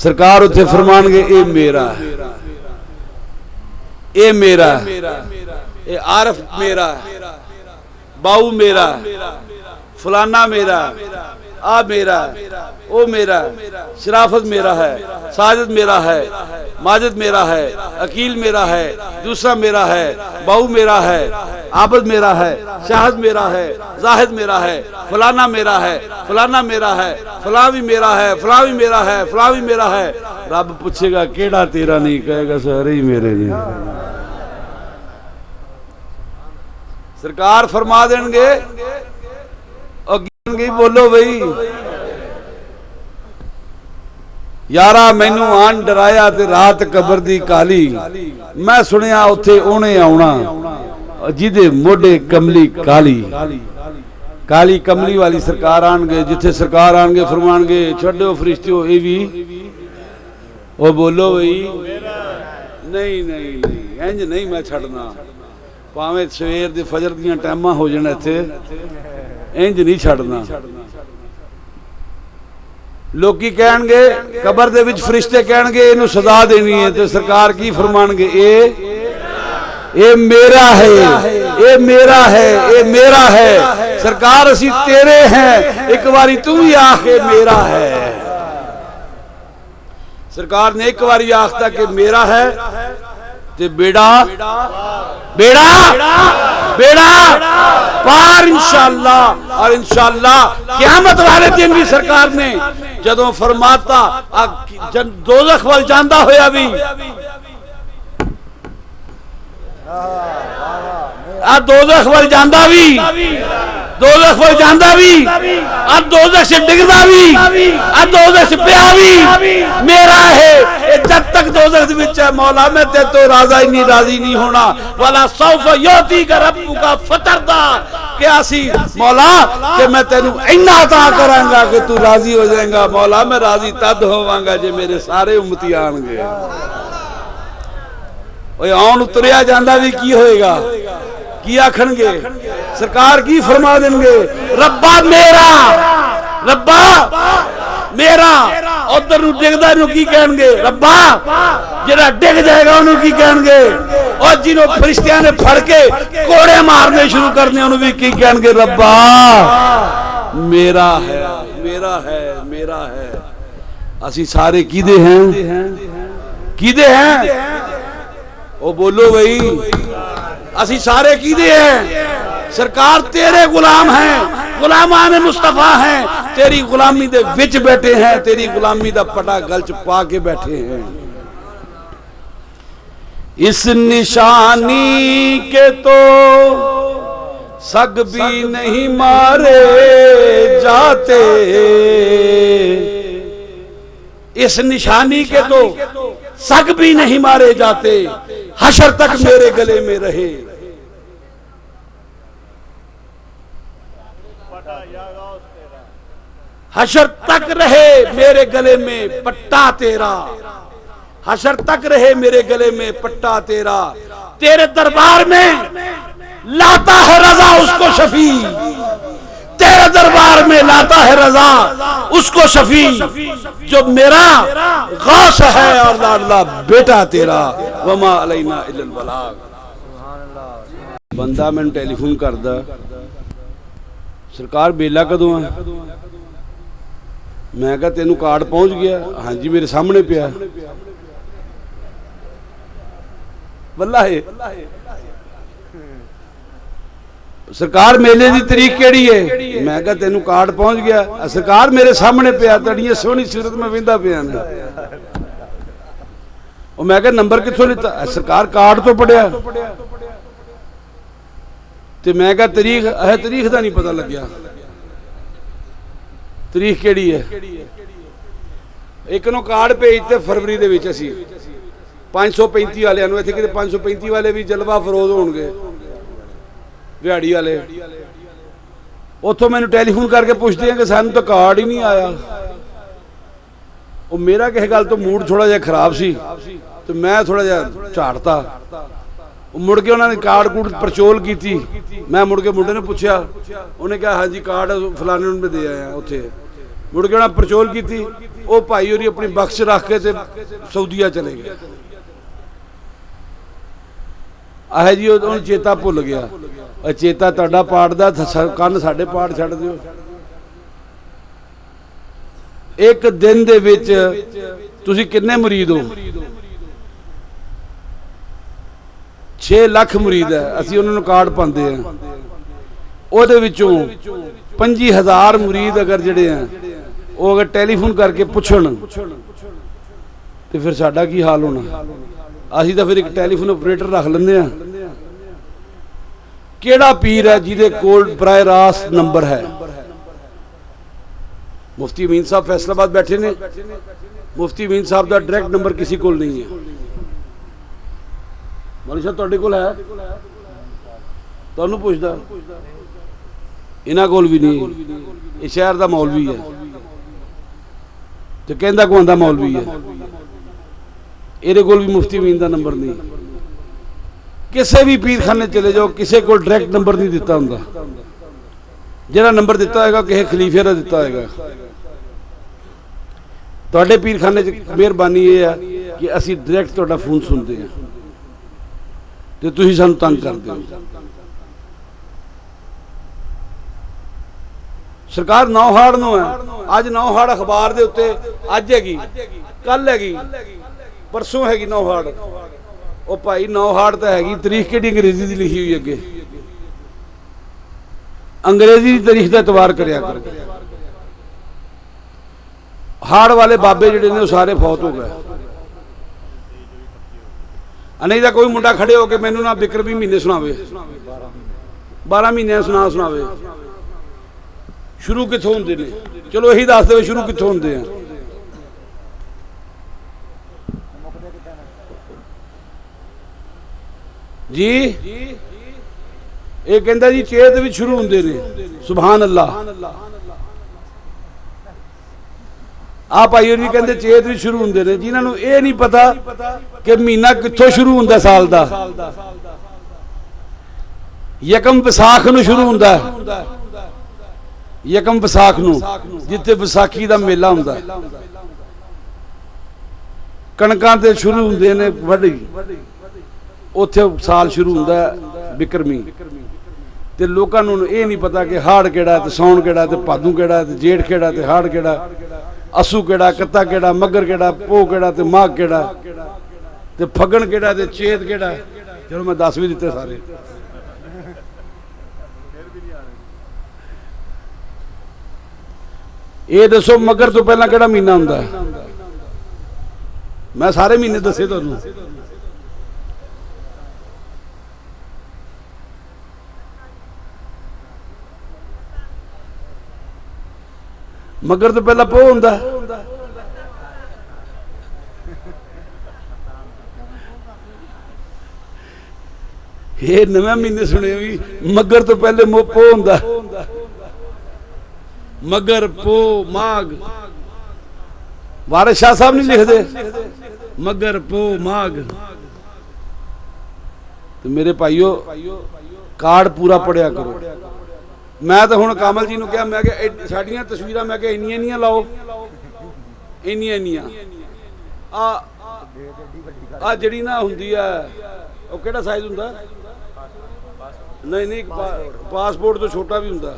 سرکار اتھے فرمان گے اے میرا، اے میرا، اے عارف میرا، باؤ میرا، فلانا میرا، آ میرا، او میرا، شرافت میرا ہے، ساجد میرا ہے، ماجد میرا ہے، عقیل میرا ہے، دوسرا میرا ہے، باؤ میرا ہے، عابد میرا ہے، شاہد میرا ہے، زاہد میرا ہے، فلانا میرا ہے، فلانا میرا ہے، فلاں بھی میرا ہے، فلاں بھی میرا ہے، فلاں بھی میرا ہے۔ رب پوچھے گا کیڑا تیرا نہیں، کہے گا سارے ہی میرے نہیں۔ سرکار فرما دیں گے اور گن گئی بولو بھئی یارا مینوں آن ڈرایا تے رات قبر دی کالی، میں سنیا اتھے اونے آونا جیدے موڈے کملی کالی، کالی کملی والی سرکار آن گے، جتھے سرکار آن گے فرمان گے چھڑو فرشتیو اے بھی وہ بولو بھئی نہیں نہیں نہیں انج نہیں میں چھڑنا، پاویں سویر دے فجر دیاں ٹائماں ہو جانا تھے، انج نہیں چھڑنا۔ لوکی کہن گے قبر دے وچ فرشتے کہن گے انہوں سزا دینی ہے، تو سرکار کی فرمان گے اے میرا ہے، اے میرا ہے، اے میرا ہے۔ سرکار اسی تیرے ہیں، ایک باری تو ہی آخے میرا ہے۔ سرکار نے ایک باری آختا کہ میرا ہے تے بیڑا بیڑا بیڑا پار انشاءاللہ، اور انشاءاللہ قیامت والے دن بھی سرکار نے جدوں فرماتا دوزخ وال جاندہ ہویا بھی دوزخ وال جاندہ بھی، دوزخ وال جاندہ بھی، دوزخ سے ڈگدا بھی، دوزخ سے پیا بھی میرا ہے۔ جب تک دوزخ وچ ہے مولا میں تے تو راضی نہیں ہونا، وَلَا سَوْفَ يُعْطِيكَ رَبُّكَ فَتَرْضَىٰ، کہ اسی مولا کہ میں تینوں اینا عطا کروں گا کہ تو راضی ہو جائیں گا۔ مولا میں راضی تد ہوواں گا جے میرے سارے امتی آن گے۔ اوہ آن اتریا جاندہ بھی کی ہوئے گا، کی آکھن گے سرکار کی فرما دیں گے ربا میرا، ربا میرا، ادھر نو ڈگ دا نو کی کہن گے ربا، جڑا ڈگ جائے گا انہوں کی کہن گے اور جنہوں فرشتیاں نے پھڑ کے کوڑے مارنے شروع کرنے انہوں بھی کی کہن گے ربا میرا ہے میرا ہے میرا ہے. اسی سارے کیدے ہیں کیدے ہیں او بولو بھائی اسی سارے کیدے ہیں. سرکار تیرے غلام ہیں غلامان مصطفیٰ ہیں تیری غلامی دے وچ بیٹھے ہیں تیری غلامی دا پٹا گلچ پا کے بیٹھے ہیں. اس نشانی کے تو سگ بھی نہیں مارے جاتے اس نشانی کے تو سگ بھی نہیں مارے جاتے حشر تک میرے گلے میں رہے. حشر تک رہے میرے گلے میں پٹا تیرا حشر تک رہے میرے گلے میں پٹا تیرا. تیرے دربار میں لاتا ہے رضا اس کو شفیع تیرے دربار میں لاتا ہے رضا اس کو شفیع جو میرا غوث ہے اور لاڈلا بیٹا تیرا وما علینا الا البلاغ. بندہ میں ٹیلی فون کردا سرکار بیلا کدوں ہے میں کہا تینوں کارڈ پہنچ گیا ہاں جی میرے سامنے پیا واللہ سرکار میلے دی تاریخ کیڑی ہے میں کہا تینوں کارڈ پہنچ گیا سرکار میرے سامنے پیا تڑیے سونی صورت میں ویندا پیا اور میں کہا نمبر کتھوں لیتا سرکار کارڈ تو پڑھیا تے میں کہا تاریخ تاریخ دا نہیں پتہ لگیا تاریخ کیڑی ہے ایک نو کارڈ بھیجتے فروری دے وچ اسی 535 والے نو ایتھے کہ 535 والے بھی جلوہ فروز ہون گے دیہڑی والے اوتھوں مینوں ٹیلی فون کر کے پوچھتے ہیں کہ سانوں تو کارڈ ہی نہیں آیا. او میرا کہے گل تو موڈ تھوڑا جہا خراب سی تو میں تھوڑا جہا جھاڑتا مڑ کے انہوں نے کارڈ کوڈ پرچول کی تھی میں مڑ کے منڈے نے پوچھا انہیں کہا ہاں جی کارڈ فلانے میں دے آیا اتنے مڑ کے انہوں نے پرچول کی تھی وہ بھائی ہوری اپنی بخش رکھ کے سعودیہ چلے گئے آہ جی انہوں نے چیتا بھول گیا چیتا تہاڈا پاٹ دا کن ساڈے پاٹ چھڈ دیو. ایک دن دے وچ تسی کنے مرید ہو 6 لاکھ مرید ہے اسی انہوں نے کارڈ پاندے ہیں او دے وچوں 25,000 مرید اگر جڑے ہیں وہ اگر ٹیلی فون کر کے پوچھن تو پھر ساڈا کی حال ہونا. اسی تو پھر ایک ٹیلی فون آپریٹر رکھ لیندے ہیں کیڑا پیر ہے جہدے کول براہ راست نمبر ہے. مفتی امین صاحب فیصل آباد بیٹھے نے مفتی امین صاحب دا ڈائریکٹ نمبر کسی کول نہیں ہے. مولوی صاحب تواڈے کول ہے تانوں پوچھدا انہاں کول بھی نہیں یہ شہر دا مولوی ہے تے کہندا کو آندا مولوی ہے ایرے کول بھی مفتی امین دا نمبر نہیں. کسے بھی پیر خانے چلے جاؤ کسے کو ڈائریکٹ نمبر نہیں دیتا ہوندا جہاں نمبر دیتا ہوئے گا کسی خلیفے کا دیتا ہوئے گا. تواڈے پیر خانے مہربانی یہ ہے کہ اسی ڈائریکٹ تواڈا فون سنتے ہیں تے تسی سانوں تنگ کرتے ہو. سرکار نوہاڑ نو ہے اج نوہاڑ اخبار دے اوتے اج ہے گی کل ہے گی پرسوں ہے گی نوہاڑ او بھائی نوہاڑ تے ہے گی تاریخ کیڑی انگریزی دی لکھی ہوئی ہے اگے انگریزی دی تاریخ دا اعتبار کریا کرو. ہاڑ والے بابے جڑے نے وہ سارے فوت ہو گئے نہیں تو کوئی منڈا کھڑے ہو کے مینوں نہ بکر بھی مہینے سناوے 12 مہینے سناوے شروع کتوں ہوندے نے چلو یہی دس دے شروع کتوں ہوندے ہیں. جی یہ کہندا جی چیت بھی شروع ہوندے نے سبحان اللہ. آپ آئی بھی کہندے چیت بھی شروع ہوندے نے جنہاں نوں اے نہیں پتا کہ مہینہ کتھوں شروع ہوندا سال دا. یکم وساخ نو شروع ہوندا ہے یکم وساخ نو جتے وساکھی دا میلہ ہوندا ہے کنکاں تے شروع ہوندے نے وڈی ਉੱਥੇ ਸਾਲ ਸ਼ੁਰੂ ਹੁੰਦਾ ਬਿਕਰਮੀ ਤੇ ਲੋਕਾਂ ਨੂੰ ਇਹ ਨਹੀਂ ਪਤਾ ਕਿ ਹਾੜ ਕਿਹੜਾ ਤੇ ਸੌਣ ਕਿਹੜਾ ਤੇ ਭਾਦੂ ਕਿਹੜਾ ਤੇ ਜੇਠ ਕਿਹੜਾ ਤੇ ਹਾੜ ਕਿਹੜਾ, ਅਸੂ ਕਿਹੜਾ, ਕੱਤਾ ਕਿਹੜਾ, ਮੱਗਰ ਕਿਹੜਾ, ਪੋਹ ਕਿਹੜਾ ਤੇ ਮਾਘ ਕਿਹੜਾ ਤੇ ਫੱਗਣ ਕਿਹੜਾ ਤੇ ਚੇਤ ਕਿਹੜਾ। ਚਲੋ ਮੈਂ ਦੱਸ ਵੀ ਦਿੱਤੇ ਸਾਰੇ। ਇਹ ਦੱਸੋ ਮੱਗਰ ਤੋਂ ਪਹਿਲਾਂ ਕਿਹੜਾ ਮਹੀਨਾ ਹੁੰਦਾ? ਮੈਂ ਸਾਰੇ ਮਹੀਨੇ ਦੱਸੇ ਤੁਹਾਨੂੰ। ਮੱਗਰ ਤੋਂ ਪਹਿਲਾਂ ਪੋਹ ਹੁੰਦਾ। ਇਹ ਨਵੇਂ ਮਹੀਨੇ ਸੁਣੇ ਵੀ, ਮੱਗਰ ਤੋਂ ਪਹਿਲੇ ਪੋਹ ਹੁੰਦਾ। ਮੱਗਰ, ਪੋਹ, ਮਾਘ। ਵਾਰਿਸ ਸ਼ਾਹ ਸਾਹਿਬ ਨਹੀਂ ਲਿਖਦੇ ਮੱਗਰ, ਪੋਹ, ਮਾਘ। ਤੇ ਮੇਰੇ ਭਾਈਓ ਕਾਰਡ ਪੂਰਾ ਪੜਿਆ ਕਰੋ। ਮੈਂ ਤਾਂ ਹੁਣ ਕਾਮਲ ਜੀ ਨੂੰ ਕਿਹਾ, ਮੈਂ ਕਿਹਾ ਸਾਡੀਆਂ ਤਸਵੀਰਾਂ ਮੈਂ ਕਿਹਾ ਇੰਨੀਆਂ ਲਾਓ, ਇੰਨੀਆਂ ਆ ਜਿਹੜੀ ਨਾ ਹੁੰਦੀ ਆ, ਉਹ ਕਿਹੜਾ ਸਾਈਜ਼ ਹੁੰਦਾ? ਨਹੀਂ ਪਾਸਪੋਰਟ ਤੋਂ ਛੋਟਾ ਵੀ ਹੁੰਦਾ,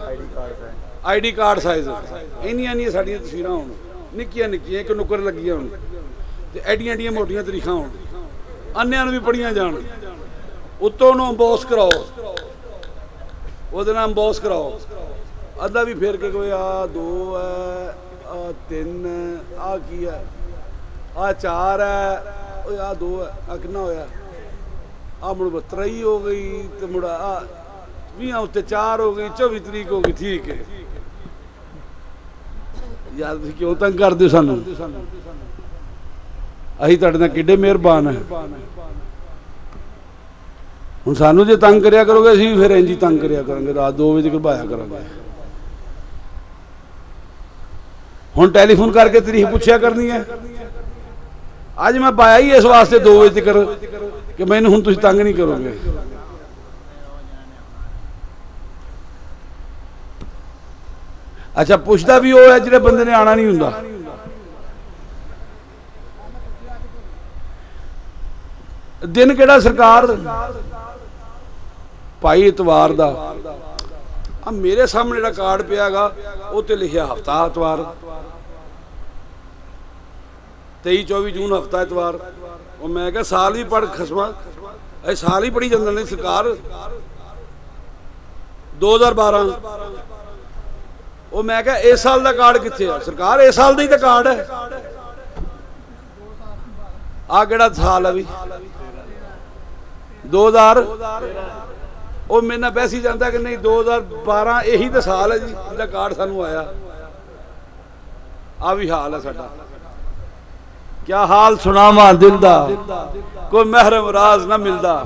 ਆਈਡੀ ਕਾਰਡ ਸਾਈਜ਼। ਇੰਨੀਆਂ ਸਾਡੀਆਂ ਤਸਵੀਰਾਂ ਹੋਣ, ਨਿੱਕੀਆਂ ਇੱਕ ਨੁੱਕਰ ਲੱਗੀਆਂ ਹੋਣ ਤੇ ਐਡੀਆਂ ਮੋਟੀਆਂ ਤਰੀਖਾਂ ਹੋਣ, ਅੰਨਿਆਂ ਨੂੰ ਵੀ ਪੜੀਆਂ ਜਾਣ। ਉੱਤੋਂ ਨੂੰ ਅੰਬੋਸ ਕਰਾਓ, ਉਹਦੇ ਨਾਲ ਅੰਬੋਸ ਕਰਾਓ, ਅੱਧਾ ਵੀ ਫੇਰ ਕੇ ਕੋਈ ਆ 2 ਹੈ, ਆ 3, ਆ ਕੀ ਹੈ, ਆ 4 ਹੈ, ਓਏ ਆ 2 ਹੈ, ਆ ਕਿੰਨਾ ਹੋਇਆ? ਆ ਮੁੜ 23 ਹੋ ਗਈ ਤੇ ਮੁੜਾ ਆ 20 ਉੱਤੇ 4 ਹੋ ਗਈ, 24 ਤਰੀਕ ਹੋ ਗਈ। ਠੀਕ ਹੈ ਯਾਰ, ਤੁਸੀਂ ਕਿਉਂ ਤੰਗ ਕਰਦੇ ਹੋ ਸਾਨੂੰ? ਅਸੀਂ ਤੁਹਾਡੇ ਨਾਲ ਕਿੱਡੇ ਮਿਹਰਬਾਨ ਹੈ। ਹੁਣ ਸਾਨੂੰ ਜੇ ਤੰਗ ਕਰਿਆ ਕਰੋਗੇ, ਅਸੀਂ ਵੀ ਫਿਰ ਇੰਝ ਹੀ ਤੰਗ ਕਰਿਆ ਕਰਾਂਗੇ, ਰਾਤ 2 ਵਜੇ ਤੱਕ ਭਾਇਆ ਕਰਾਂਗੇ। ਹੁਣ ਟੈਲੀਫੋਨ ਕਰਕੇ ਤਰੀਕ ਪੁੱਛਿਆ ਕਰਨੀ ਹੈ। ਅੱਜ ਮੈਂ ਪਾਇਆ ਹੀ ਇਸ ਵਾਸਤੇ 2 ਵਜੇ ਤੱਕ ਕਿ ਮੈਨੂੰ ਹੁਣ ਤੁਸੀਂ ਤੰਗ ਨਹੀਂ ਕਰੋਗੇ। ਅੱਛਾ, ਪੁੱਛਦਾ ਵੀ ਉਹ ਹੈ ਜਿਹੜੇ ਬੰਦੇ ਨੇ ਆਣਾ ਨਹੀਂ ਹੁੰਦਾ। ਦਿਨ ਕਿਹੜਾ ਸਰਕਾਰ? ਭਾਈ ਇਤਵਾਰ ਦਾ। ਆ ਮੇਰੇ ਸਾਹਮਣੇ ਜਿਹੜਾ ਕਾਰਡ ਪਿਆਗਾ ਉਹ ਤੇ ਲਿਖਿਆ ਹਫਤਾ ਇਤਵਾਰ, 23-24 ਜੂਨ ਹਫਤਾ ਇਤਵਾਰ। ਉਹ ਮੈਂ ਕਿਹਾ ਸਾਲ ਵੀ ਪੜ ਖਸਮਾ, ਇਹ ਸਾਲ ਹੀ ਪੜੀ ਜਾਂਦੇ ਨੇ ਸਰਕਾਰ। 2012। ਉਹ ਮੈਂ ਕਿਹਾ ਇਸ ਸਾਲ ਦਾ ਕਾਰਡ ਕਿੱਥੇ ਆ? ਸਰਕਾਰ ਇਸ ਸਾਲ ਦਾ ਹੀ ਤਾਂ ਕਾਰਡ ਹੈ। ਆ ਕਿਹੜਾ ਸਾਲ ਹੈ ਵੀ? 2000। ਉਹ ਮੇਰੇ ਨਾਲ ਬਹਿਸ ਹੀ ਜਾਂਦਾ ਕਿ ਨਹੀਂ 2012 ਇਹੀ ਤਾਂ ਸਾਲ ਹੈ ਜੀ ਜਿਹਦਾ ਕਾਰਡ ਸਾਨੂੰ ਆਇਆ। ਆ ਵੀ ਹਾਲ ਹੈ ਸਾਡਾ। ਕਿਆ ਹਾਲ ਸੁਣਾਵਾਂ ਦਿਲ ਦਾ, ਕੋਈ ਮਹਿਰਮ ਰਾਜ਼ ਨਾ ਮਿਲਦਾ।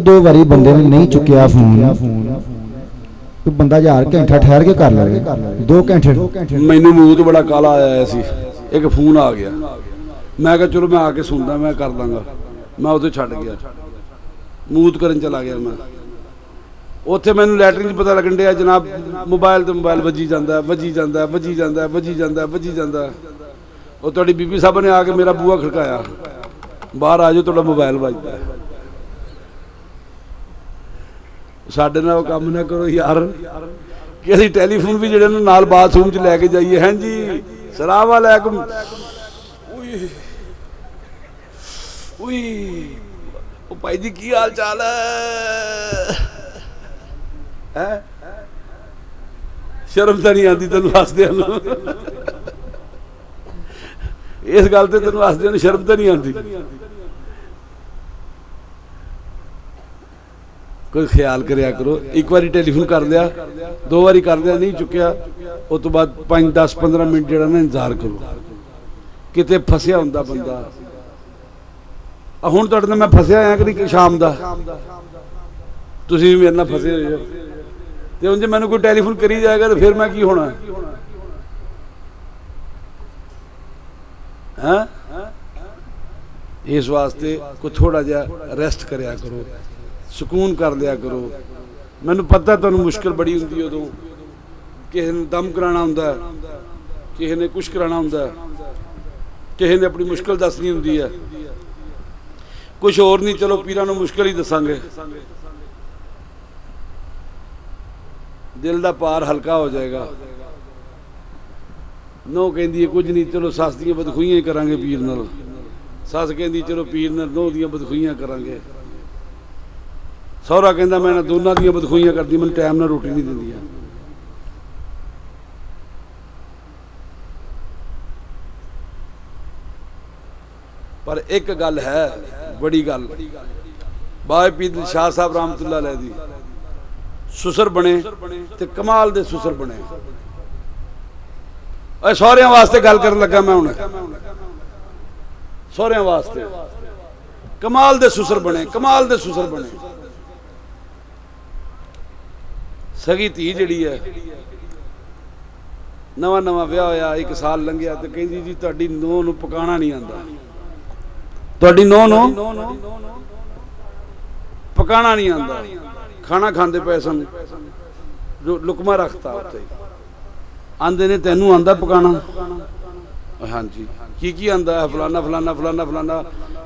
2 ਵਾਰੀ ਬੰਦੇ ਨੇ ਨਹੀਂ ਚੁੱਕਿਆ ਫੋਨ, ਤੇ ਬੰਦਾ 1000 ਘੰਟਾ ਠਹਿਰ ਕੇ ਕਰ ਲਵੇ। 2 ਘੰਟੇ ਮੈਨੂੰ ਮੂਤ ਬੜਾ ਕਾਲਾ ਆਇਆ ਸੀ, ਇੱਕ ਫੋਨ ਆ ਗਿਆ। ਮੈਂ ਕਿਹਾ ਚਲੋ ਮੈਂ ਆ ਕੇ ਸੁਣਦਾ, ਮੈਂ ਕਰ ਲਾਂਗਾ। ਮੈਂ ਉੱਥੇ ਛੱਡ ਗਿਆ, ਮੂਤ ਕਰਨ ਚਲਾ ਗਿਆ। ਮੈਂ ਉੱਥੇ ਮੈਨੂੰ ਲੈਟਰਿੰਗ 'ਚ ਪਤਾ ਲੱਗਣ ਡਿਆ ਜਨਾਬ ਮੋਬਾਈਲ ਤੇ ਮੋਬਾਈਲ ਵੱਜੀ ਜਾਂਦਾ, ਵੱਜੀ ਜਾਂਦਾ, ਵੱਜੀ ਜਾਂਦਾ, ਵੱਜੀ ਜਾਂਦਾ, ਵੱਜੀ ਜਾਂਦਾ। ਉਹ ਤੁਹਾਡੀ ਬੀਬੀ ਸਾਹਿਬ ਨੇ ਆ ਕੇ ਮੇਰਾ ਬੂਹਾ ਖੜਕਾਇਆ, ਬਾਹਰ ਆ ਜਾਓ ਤੁਹਾਡਾ ਮੋਬਾਈਲ ਵੱਜਦਾ। ਸਾਡੇ ਨਾਲ ਉਹ ਕੰਮ ਨਾ ਕਰੋ ਯਾਰ ਕਿ ਅਸੀਂ ਟੈਲੀਫੋਨ ਵੀ ਜਿਹੜੇ ਨਾਲ ਬਾਥਰੂਮ 'ਚ ਲੈ ਕੇ ਜਾਈਏ। ਹਾਂਜੀ ਸਲਾਮ ਅਲੈਕੁਮ। ਉਹ ਭਾਈ ਜੀ ਕੀ ਹਾਲ ਚਾਲ ਹੈ? ਸ਼ਰਮ ਤਾਂ ਨਹੀਂ ਆਉਂਦੀ ਤੈਨੂੰ ਹੱਸਦਿਆਂ ਨੂੰ? ਇਸ ਗੱਲ ਤੇ ਤੈਨੂੰ ਹੱਸਦਿਆਂ ਨੂੰ ਸ਼ਰਮ ਤਾਂ ਨਹੀਂ ਆਉਂਦੀ? ਕੋਈ ਖਿਆਲ ਕਰਿਆ ਕਰੋ। ਇੱਕ ਵਾਰੀ ਟੈਲੀਫੋਨ ਕਰ ਲਿਆ, 2 ਵਾਰੀ ਕਰ ਲਿਆ, ਨਹੀਂ ਚੁੱਕਿਆ, ਉਸ ਤੋਂ ਬਾਅਦ 5, 10, 15 ਮਿੰਟ ਜਿਹੜਾ ਨਾ ਇੰਤਜ਼ਾਰ ਕਰੋ। ਕਿਤੇ ਫਸਿਆ ਹੁੰਦਾ ਬੰਦਾ। ਹੁਣ ਤੁਹਾਡੇ ਨਾਲ ਮੈਂ ਫਸਿਆ ਆ ਕਿ ਨਹੀਂ ਸ਼ਾਮ ਦਾ, ਤੁਸੀਂ ਵੀ ਮੇਰੇ ਨਾਲ ਫਸੇ ਹੋਏ ਹੋ, ਤੇ ਹੁਣ ਜੇ ਮੈਨੂੰ ਕੋਈ ਟੈਲੀਫੋਨ ਕਰੀ ਜਾਏਗਾ ਤੇ ਫਿਰ ਮੈਂ ਕੀ ਹੋਣਾ ਹੈ? ਇਸ ਵਾਸਤੇ ਕੋਈ ਥੋੜਾ ਜਿਹਾ ਰੈਸਟ ਕਰਿਆ ਕਰੋ, ਸਕੂਨ ਕਰ ਲਿਆ ਕਰੋ। ਮੈਨੂੰ ਪਤਾ ਤੁਹਾਨੂੰ ਮੁਸ਼ਕਿਲ ਬੜੀ ਹੁੰਦੀ ਉਦੋਂ, ਕਿਸੇ ਨੇ ਦਮ ਕਰਾਉਣਾ ਹੁੰਦਾ, ਕਿਸੇ ਨੇ ਕੁਛ ਕਰਾਉਣਾ ਹੁੰਦਾ, ਕਿਸੇ ਨੇ ਆਪਣੀ ਮੁਸ਼ਕਿਲ ਦੱਸਣੀ ਹੁੰਦੀ ਹੈ। ਕੁਛ ਹੋਰ ਨਹੀਂ, ਚਲੋ ਪੀਰਾਂ ਨੂੰ ਮੁਸ਼ਕਿਲ ਹੀ ਦੱਸਾਂਗੇ, ਦਿਲ ਦਾ ਭਾਰ ਹਲਕਾ ਹੋ ਜਾਏਗਾ। ਨੋ ਕਹਿੰਦੀ ਹੈ ਕੁਝ ਨਹੀਂ, ਚਲੋ ਸੱਸ ਦੀਆਂ ਬਦਖੂਈਆਂ ਹੀ ਕਰਾਂਗੇ ਪੀਰ ਨਾਲ, ਸੱਸ ਕਹਿੰਦੀ ਚਲੋ ਪੀਰ ਨਾਲ ਨੋ ਦੀਆਂ ਬਦਖੂਈਆਂ ਕਰਾਂਗੇ, ਸਹੁਰਾ ਕਹਿੰਦਾ ਮੈਂ ਦੋਨਾਂ ਦੀਆਂ ਬਦਖੂਈਆਂ ਕਰਦੀ, ਮੈਨੂੰ ਟਾਈਮ ਨਾਲ ਰੋਟੀ ਨਹੀਂ ਦਿੰਦੀਆਂ। ਪਰ ਇੱਕ ਗੱਲ ਹੈ, ਬੜੀ ਗੱਲ, ਬਾਬਾ ਪੀਰ ਸ਼ਾਹ ਸਾਹਿਬ ਰਹਿਮਤੁல்லாਹ ਅਲੈਹ ਦੀ ਸੁਸਰ ਬਣੇ ਤੇ ਕਮਾਲ ਦੇ ਸੁਸਰ ਬਣੇ। ਸਹੁਰਿਆਂ ਵਾਸਤੇ ਗੱਲ ਕਰਨ ਲੱਗਾ ਮੈਂ ਹੁਣ, ਸਹੁਰਿਆਂ ਵਾਸਤੇ ਕਮਾਲ ਦੇ ਸੁਸਰ ਬਣੇ, ਕਮਾਲ ਦੇ ਸੁਸਰ ਬਣੇ। ਸਗੀ ਧੀ ਜਿਹੜੀ ਹੈ, ਨਵਾਂ ਨਵਾਂ ਵਿਆਹ ਹੋਇਆ, 1 ਸਾਲ ਲੰਘਿਆ ਤੇ ਕਹਿੰਦੀ ਜੀ ਤੁਹਾਡੀ ਨੂੰਹ ਨੂੰ ਪਕਾਉਣਾ ਨਹੀਂ ਆਉਂਦਾ, ਤੁਹਾਡੀ ਨੂੰਹ ਨੂੰ ਪਕਾਉਣਾ ਨਹੀਂ ਆਉਂਦਾ। ਖਾਣਾ ਖਾਂਦੇ ਪਏ ਸਨ, ਲੁਕਮਾ ਰੱਖਤਾ ਉੱਥੇ, ਆਂਦੇ ਨੇ ਤੈਨੂੰ ਆਂਦਾ ਪਕਾਣਾ? ਹਾਂਜੀ। ਕੀ ਆਂਦਾ? ਫਲਾਨਾ ਫਲਾਨਾ ਫਲਾਨਾ ਫਲਾਨਾ,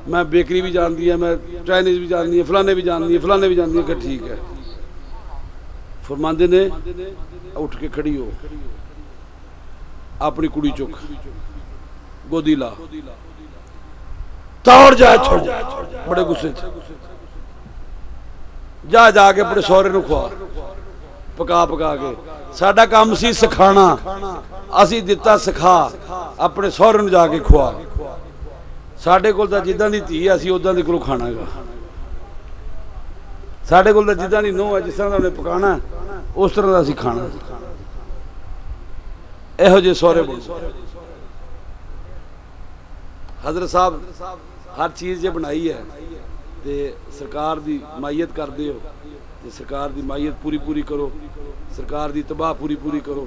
ਮੈਂ ਬੇਕਰੀ ਵੀ ਜਾਣਦੀ ਹੈ, ਮੈਂ ਚਾਈਨੀਜ਼ ਵੀ ਜਾਣਦੀ ਹੈ, ਫਲਾਨੇ ਵੀ ਜਾਣਦੀ ਹੈ, ਫਲਾਨੇ ਵੀ ਜਾਣਦੀ ਹੈ। ਕਿ ਠੀਕ ਹੈ। ਫਰਮਾਂਦੇ ਨੇ ਉੱਠ ਕੇ ਖੜੀ ਹੋ, ਆਪਣੀ ਕੁੜੀ ਚੁੱਕ, ਗੋਦੀ ਲਾ, ਤੌੜ ਜਾ ਇੱਥੋਂ, ਬੜੇ ਗੁੱਸੇ ਚ ਜਾ ਜਾ ਕੇ ਆਪਣੇ ਸਹੁਰੇ ਨੂੰ ਖਵਾ, ਪਕਾ ਪਕਾ ਕੇ। ਸਾਡਾ ਕੰਮ ਸੀ ਸਿਖਾਣਾ, ਅਸੀਂ ਦਿੱਤਾ ਸਿਖਾ, ਆਪਣੇ ਸਹੁਰੇ ਨੂੰ ਜਾ ਕੇ ਖਵਾ। ਸਾਡੇ ਕੋਲ ਤਾਂ ਜਿੱਦਾਂ ਦੀ ਧੀ ਅਸੀਂ ਉਦਾਂ ਦੇ ਕੋਲੋਂ ਖਾਣਾ ਹੈਗਾ, ਸਾਡੇ ਕੋਲ ਤਾਂ ਜਿੱਦਾਂ ਦੀ ਨੂੰਹ ਹੈ, ਜਿਸ ਤਰ੍ਹਾਂ ਦਾ ਉਹਨੇ ਪਕਾਣਾ ਉਸ ਤਰ੍ਹਾਂ ਦਾ ਅਸੀਂ ਖਾਣਾ। ਇਹੋ ਜਿਹੇ ਸਹੁਰੇ ਬਣੋ। حضرت صاحب ہر چیز جو بنائی ہے تے سرکار دی مائیت کر دیو تے سرکار دی مائیت پوری پوری کرو سرکار دی تباہ پوری پوری کرو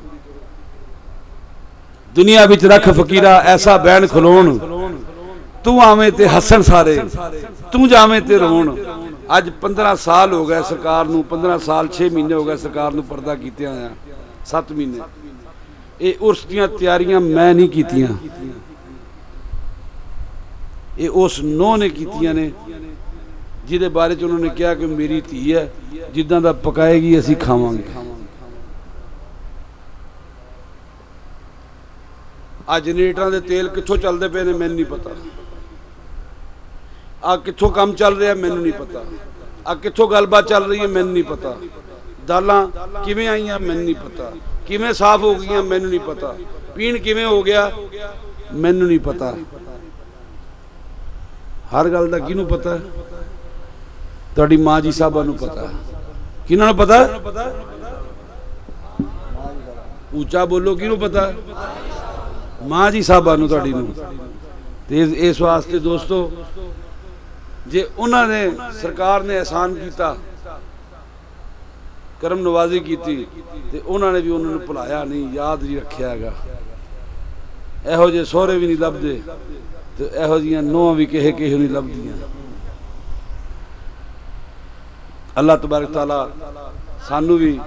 دنیا وچ رکھ فقیرہ ایسا بین کھلون تو آویں تے حسن سارے تو جاویں تے رون اج 15 سال ہو گئے سرکار نو 15 سال 6 مہینے ہو گئے سرکار نو پردہ کیتے آیا 7 مہینے اے عرس دیاں تیاریاں میں نہیں کیتیاں اے اس نو نے کیتیاں نے جہدے بارے چ انہوں نے کہا کہ میری دھی ہے جداں دا پکائے گی اسی کھاواں گے آ جنریٹراں دے تیل کتھوں چلدے پے نے مینوں نہیں پتا آ کتھوں کام چل رہا ہے مینوں نہیں پتا آ کتھوں گل بات چل رہی ہے مینوں نہیں پتا دالاں کیویں آئیاں مینوں نہیں پتا کیویں صاف ہو گئیاں مینوں نہیں پتا پین کیویں ہو گیا مینوں نہیں پتا ہر گل دا کینوں پتا ہے تہاڈی ماں جی صاحبہ نوں پتا ہے کینوں پتا ہے اونچا بولو کینوں پتا ہے ماں جی صاحبہ نوں تہاڈی نوں تے اس واسطے دوستو جے انہاں نے سرکار نے احسان کیتا کرم نوازی کیتی تے انہاں نے بھی انہاں نوں بھلایا نہیں یاد نہیں رکھیا گا ایہو جے سہرے بھی نہیں لبدے تے ایہو جیاں نوہاں بھی کہے نہیں لبدیاں اللہ تبارک تعالیٰ سانو بھی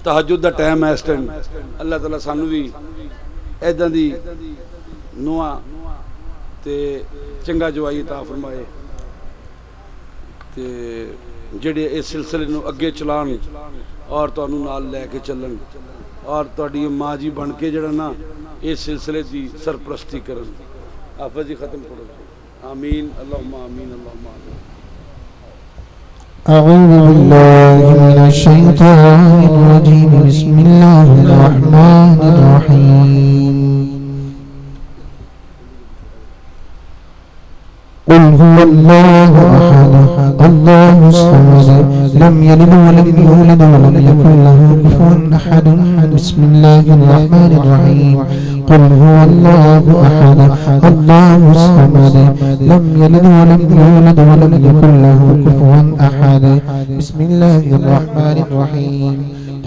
تہجد دا ٹائم ہے اس ٹائم اللہ تعالیٰ سانو بھی ایداں دی نوہاں تے چنگا جوائی عطا فرمائے تے جڑے اس سلسلے نو اگے چلان اور تانوں نال لے کے چلن اور تہاڈی ماں جی بن کے جڑا نا اس سلسلے دی سرپرستی کرن حافظ جی ختم کرو آمین اللہم آمین اللہم آمین أعوذ بالله من الشيطان الرجيم بسم الله الرحمن الرحيم قل هو الله أحد الله الصمد لم يلد ولم يولد ولم يكن له كفوا أحد بسم الله الرحمن الرحيم قل هو الله أحد الله الصمد لم يلد ولم يولد ولم يكن له كفوا أحد بسم الله الرحمن الرحيم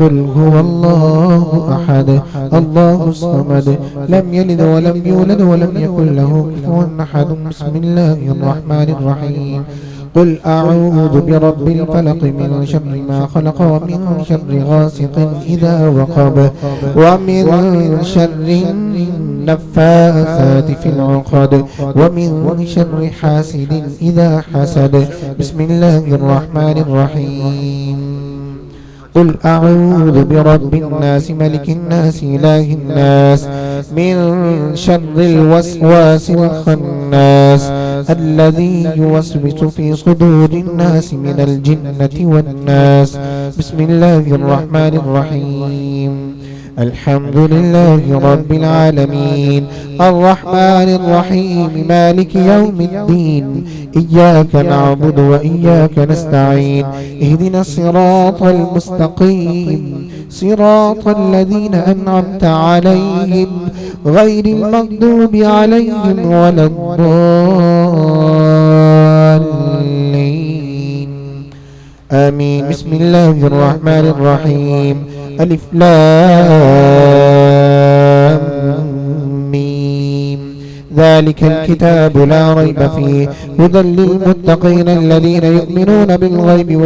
قل هو الله أحد الله الصمد لم يلد ولم يولد ولم يكن له كفوا أحد بسم الله الرحمن الرحيم قل أعوذ برب الفلق من شر ما خلق ومن شر غاسق إذا وقب ومن شر النفاثات في العقد ومن شر حاسد إذا حسد بسم الله الرحمن الرحيم قل أعوذ برب الناس ملك الناس إله الناس من شر الوسواس الخناس الذي يوسوس في صدور الناس من الجنة والناس بسم الله الرحمن الرحيم الحمد لله رب العالمين الرحمن الرحيم مالك يوم الدين إياك نعبد وإياك نستعين اهدنا الصراط المستقيم صراط الذين أنعمت عليهم غير المغضوب عليهم ولا الضالين آمين بسم الله الرحمن الرحيم ألف لام ميم ذلك الكتاب لا ريب فيه هدى للمتقين الذين يؤمنون بالغيب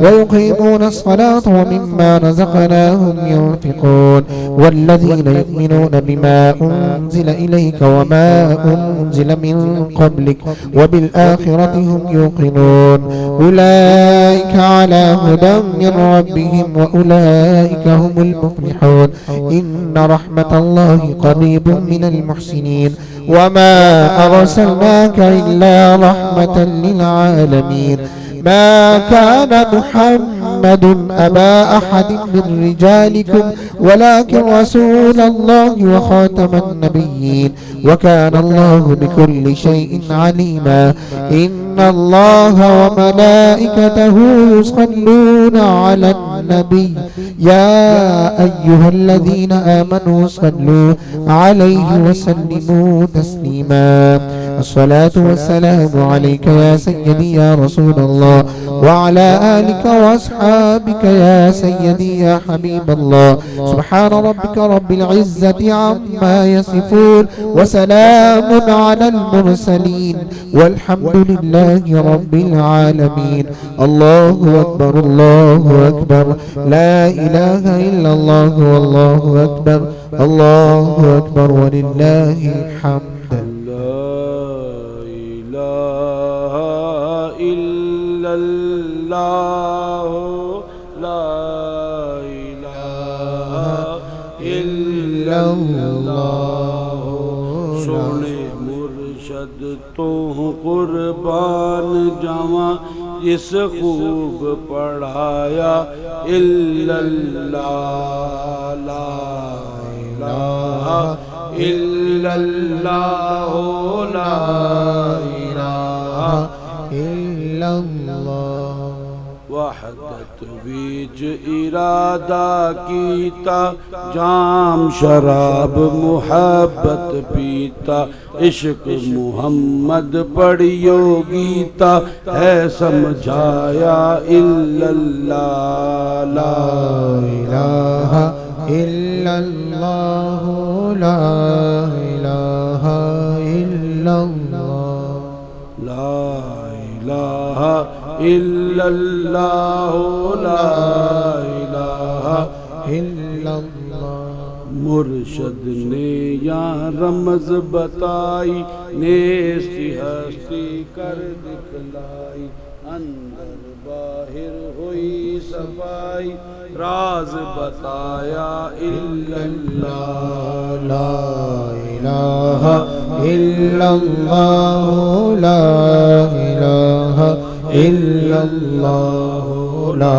ويقيمون الصلاة ومما رزقناهم ينفقون والذين يؤمنون بما أنزل إليك وما أنزل من قبلك وبالآخرة هم يوقنون أولئك على هدى من ربهم وأولئك هم المفلحون إن رحمة الله قريب من المحسنين وما أرسلناك إلا رحمة للعالمين ما كان محمد أبا أحد من رجالكم ولكن رسول الله وخاتم النبيين وكان الله بكل شيء عليما إن الله وملائكته يصلون على النبي يا أيها الذين آمنوا صلوا عليه وسلموا تسليما الصلاة والسلام عليك يا سيدي يا رسول الله وعلى آلك وأصحابك يا سيدي يا حبيب الله سبحان ربك رب العزة عما يصفون وسلام على المرسلين والحمد لله رب العالمين الله أكبر الله أكبر لا إله إلا الله والله أكبر الله أكبر ولله الحمد اللہ لا الہ الا اللہ سونے مرشد تو قربان جواں اس خوب پڑھایا الا اللہ لا الہ الا اللہ لا الہ الا اللہ وحدت ویج ارادہ کیتا جام شراب محبت پیتا عشق محمد پڑھیو گیتا ہے سمجھایا الا اللہ لا الہ الا اللہ لا الہ الا اللہ لا الہ الا اللہ لا الہ الا اللہ مرشد نے یا رمز بتائی نیستی ہستی کر دکھلائی اندر باہر ہوئی صفائی راز بتایا الا اللہ لا الہ الا اللہ لا الہ الا اللہ لا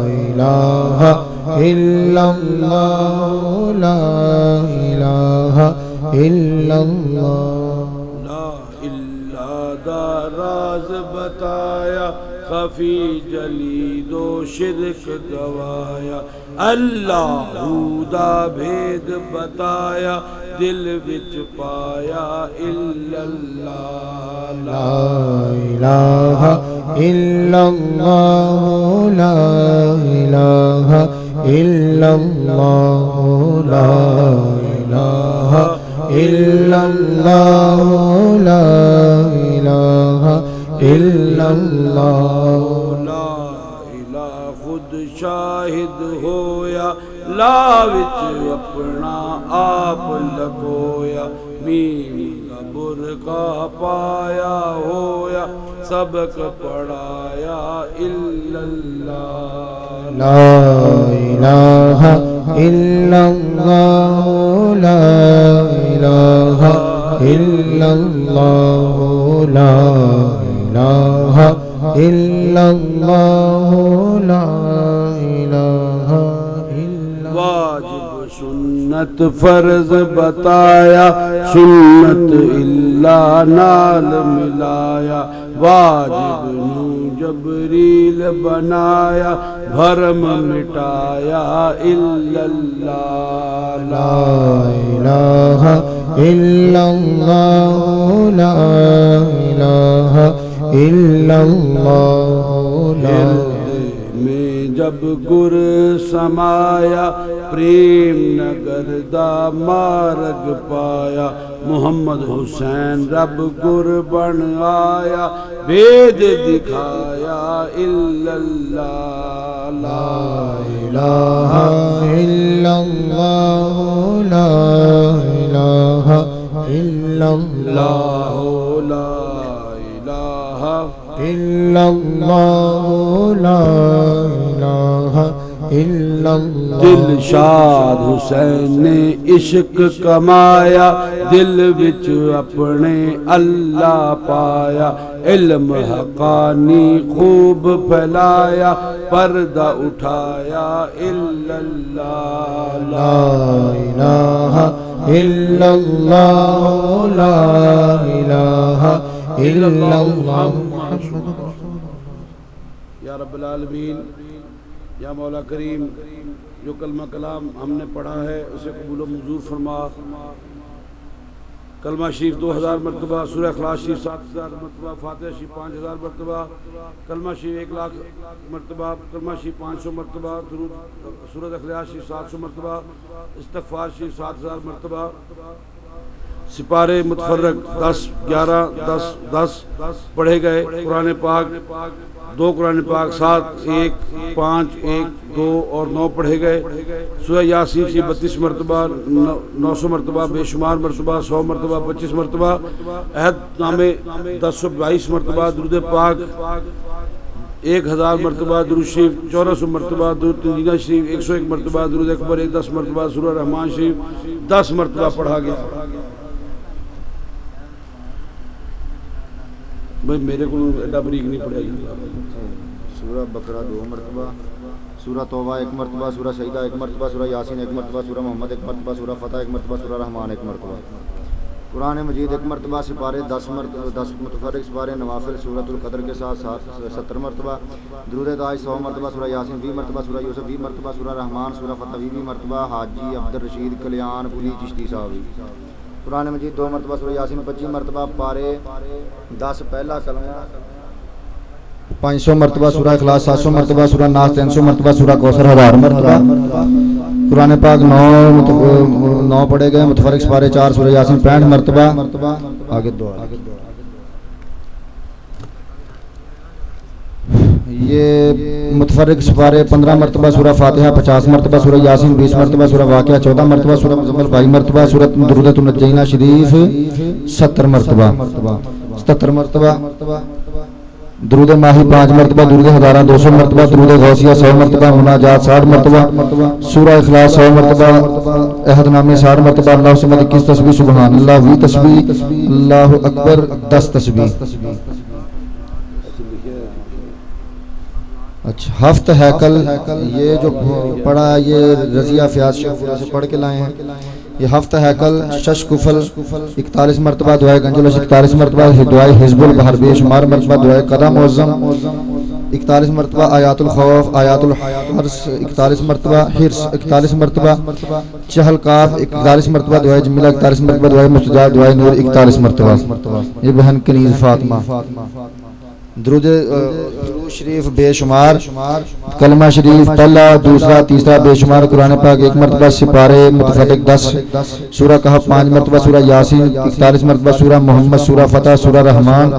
الہ الا اللہ لا الہ الا اللہ لا الہ دارا راز بتایا خفی جلید و شرک گوایا اللہ دا بھید بتایا دل وچ پایا الا اللہ لا الہ الا اللہ لا الہ الا اللہ لا الہ الا اللہ لا الہ الا اللہ لا الہ خود شاہد ہویا لا وچ اپنا آپ لگویا میم کا برقع پایا ہویا سبق پڑھایا الا اللہ لا الہ الا اللہ لا الہ الا اللہ لا الہ الا اللہ لا الہ الا واجب سنت فرض بتایا سنت اللہ نال ملایا واجب نو جبریل بنایا بھرم مٹایا الا اللہ لا الہ الا اللہ لا الہ الا اللہ لا میں جب گر سمایا پریم نگر دا مارگ پایا محمد حسین رب گر بن آیا بید دکھایا الا اللہ لا الہ الا اللہ لا الہ الا اللہ لا الہ الا اللہ لا الہ الا اللہ دل شاد حسین نے عشق کمایا دل وچ اپنے اللہ پایا علم حقانی خوب پھیلایا پردہ اٹھایا الا اللہ لا الہ الا اللہ لا الہ الا اللہ یا رب العالمین یا مولا کریم جو کلمہ کلام ہم نے پڑھا ہے اسے قبول و منظور فرما کلمہ شریف 2000 مرتبہ سورہ اخلاص شریف 7000 مرتبہ فاتحہ شریف 5000 مرتبہ کلمہ شریف 1,00,000 مرتبہ کلمہ شریف 500 مرتبہ درود سورہ اخلاص شریف 700 مرتبہ استغفار شریف 7000 مرتبہ سپارے متفرق 10 11 10 10 پڑھے گئے قرآن پاک 2 قرآن پاک 7 1 5 1 2 اور 9 پڑھے گئے سورہ یاسین کی 32 مرتبہ 900 مرتبہ بے شمار مرتبہ 100 مرتبہ 25 مرتبہ عہد نامے 1022 مرتبہ درود پاک 1000 مرتبہ درود شریف 1400 مرتبہ درود تنزیلہ شریف 101 مرتبہ درود اکبر 10 مرتبہ سورہ رحمان شریف 10 مرتبہ پڑھا گیا بھئی میرے کو ایڈا بریک نہیں پڑھا گیا سورہ بقرہ 2 مرتبہ سورہ توبہ 1 مرتبہ سورہ سجدہ 1 مرتبہ سورہ یاسین 1 مرتبہ سورہ محمد 1 مرتبہ سورہ فتح 1 مرتبہ سورہ رحمان 1 مرتبہ قرآن مجید 1 مرتبہ سپارے 10 متفرق سپارے نوافل سورۃ القدر کے ساتھ 70 مرتبہ درود داعش 100 مرتبہ سورہ یاسین 20 مرتبہ سورہ یوسف 20 مرتبہ سورہ رحمان سورہ فتح 20 مرتبہ حاجی عبدالرشید کلیان پولی چشتی صاحب قرآن مجید 2 مرتبہ سورہ یاسین 25 مرتبہ پارے 10 پہلا کلمہ 500 مرتبہ سورہ اخلاص 700 مرتبہ سورہ ناس 300 مرتبہ سورہ کوثر 1000 مرتبہ قرآن پاک 9 پڑھے گئے متفرق سپارے 4 سورہ یاسین 65 مرتبہ آگے دعا یہ متفرق سپارے 15 مرتبہ سورہ فاتحہ 50 مرتبہ سورہ یاسین 20 مرتبہ سورہ واقعہ 14 مرتبہ سورہ مزمل 22 مرتبہ سورۃ درود النجینہ شریف 70 مرتبہ 77 مرتبہ درود ماہی 5 مرتبہ درود ہزارہ 200 مرتبہ درود غوثیہ 100 مرتبہ مناجات 60 مرتبہ سورہ اخلاص 100 مرتبہ عہد نامے 60 مرتبہ اللہ صمد 21 تسبیح سبحان اللہ 20 تسبیح اللہ اکبر 10 تسبیح اچھا ہفت ہیکل یہ جو پڑھا ہے یہ رضیہ فیاض شیخ سے پڑھ کے لائے ہیں یہ ہفتہ ہیکل شش کفل 41 مرتبہ دعائے گنجلش 41 مرتبہ دعائے حزب البحر بے شمار مرتبہ دعائے قدم معظم 41 مرتبہ آیات الخوف آیات الحرس 41 مرتبہ حرس 41 مرتبہ چہل کاف 41 مرتبہ دعائے جمیلہ 41 مرتبہ دعائے مستجاب دعائے نور 41 مرتبہ. یہ بہن کنیز فاطمہ. درود شریف بے شمار کلمہ شریف پہلا دوسرا تیسرا بے شمار قرآن پاک 1 مرتبہ سپارے متفرق 10 سورہ کہف 5 مرتبہ سورہ یاسین 41 مرتبہ سورہ محمد سورہ فتح سورہ رحمان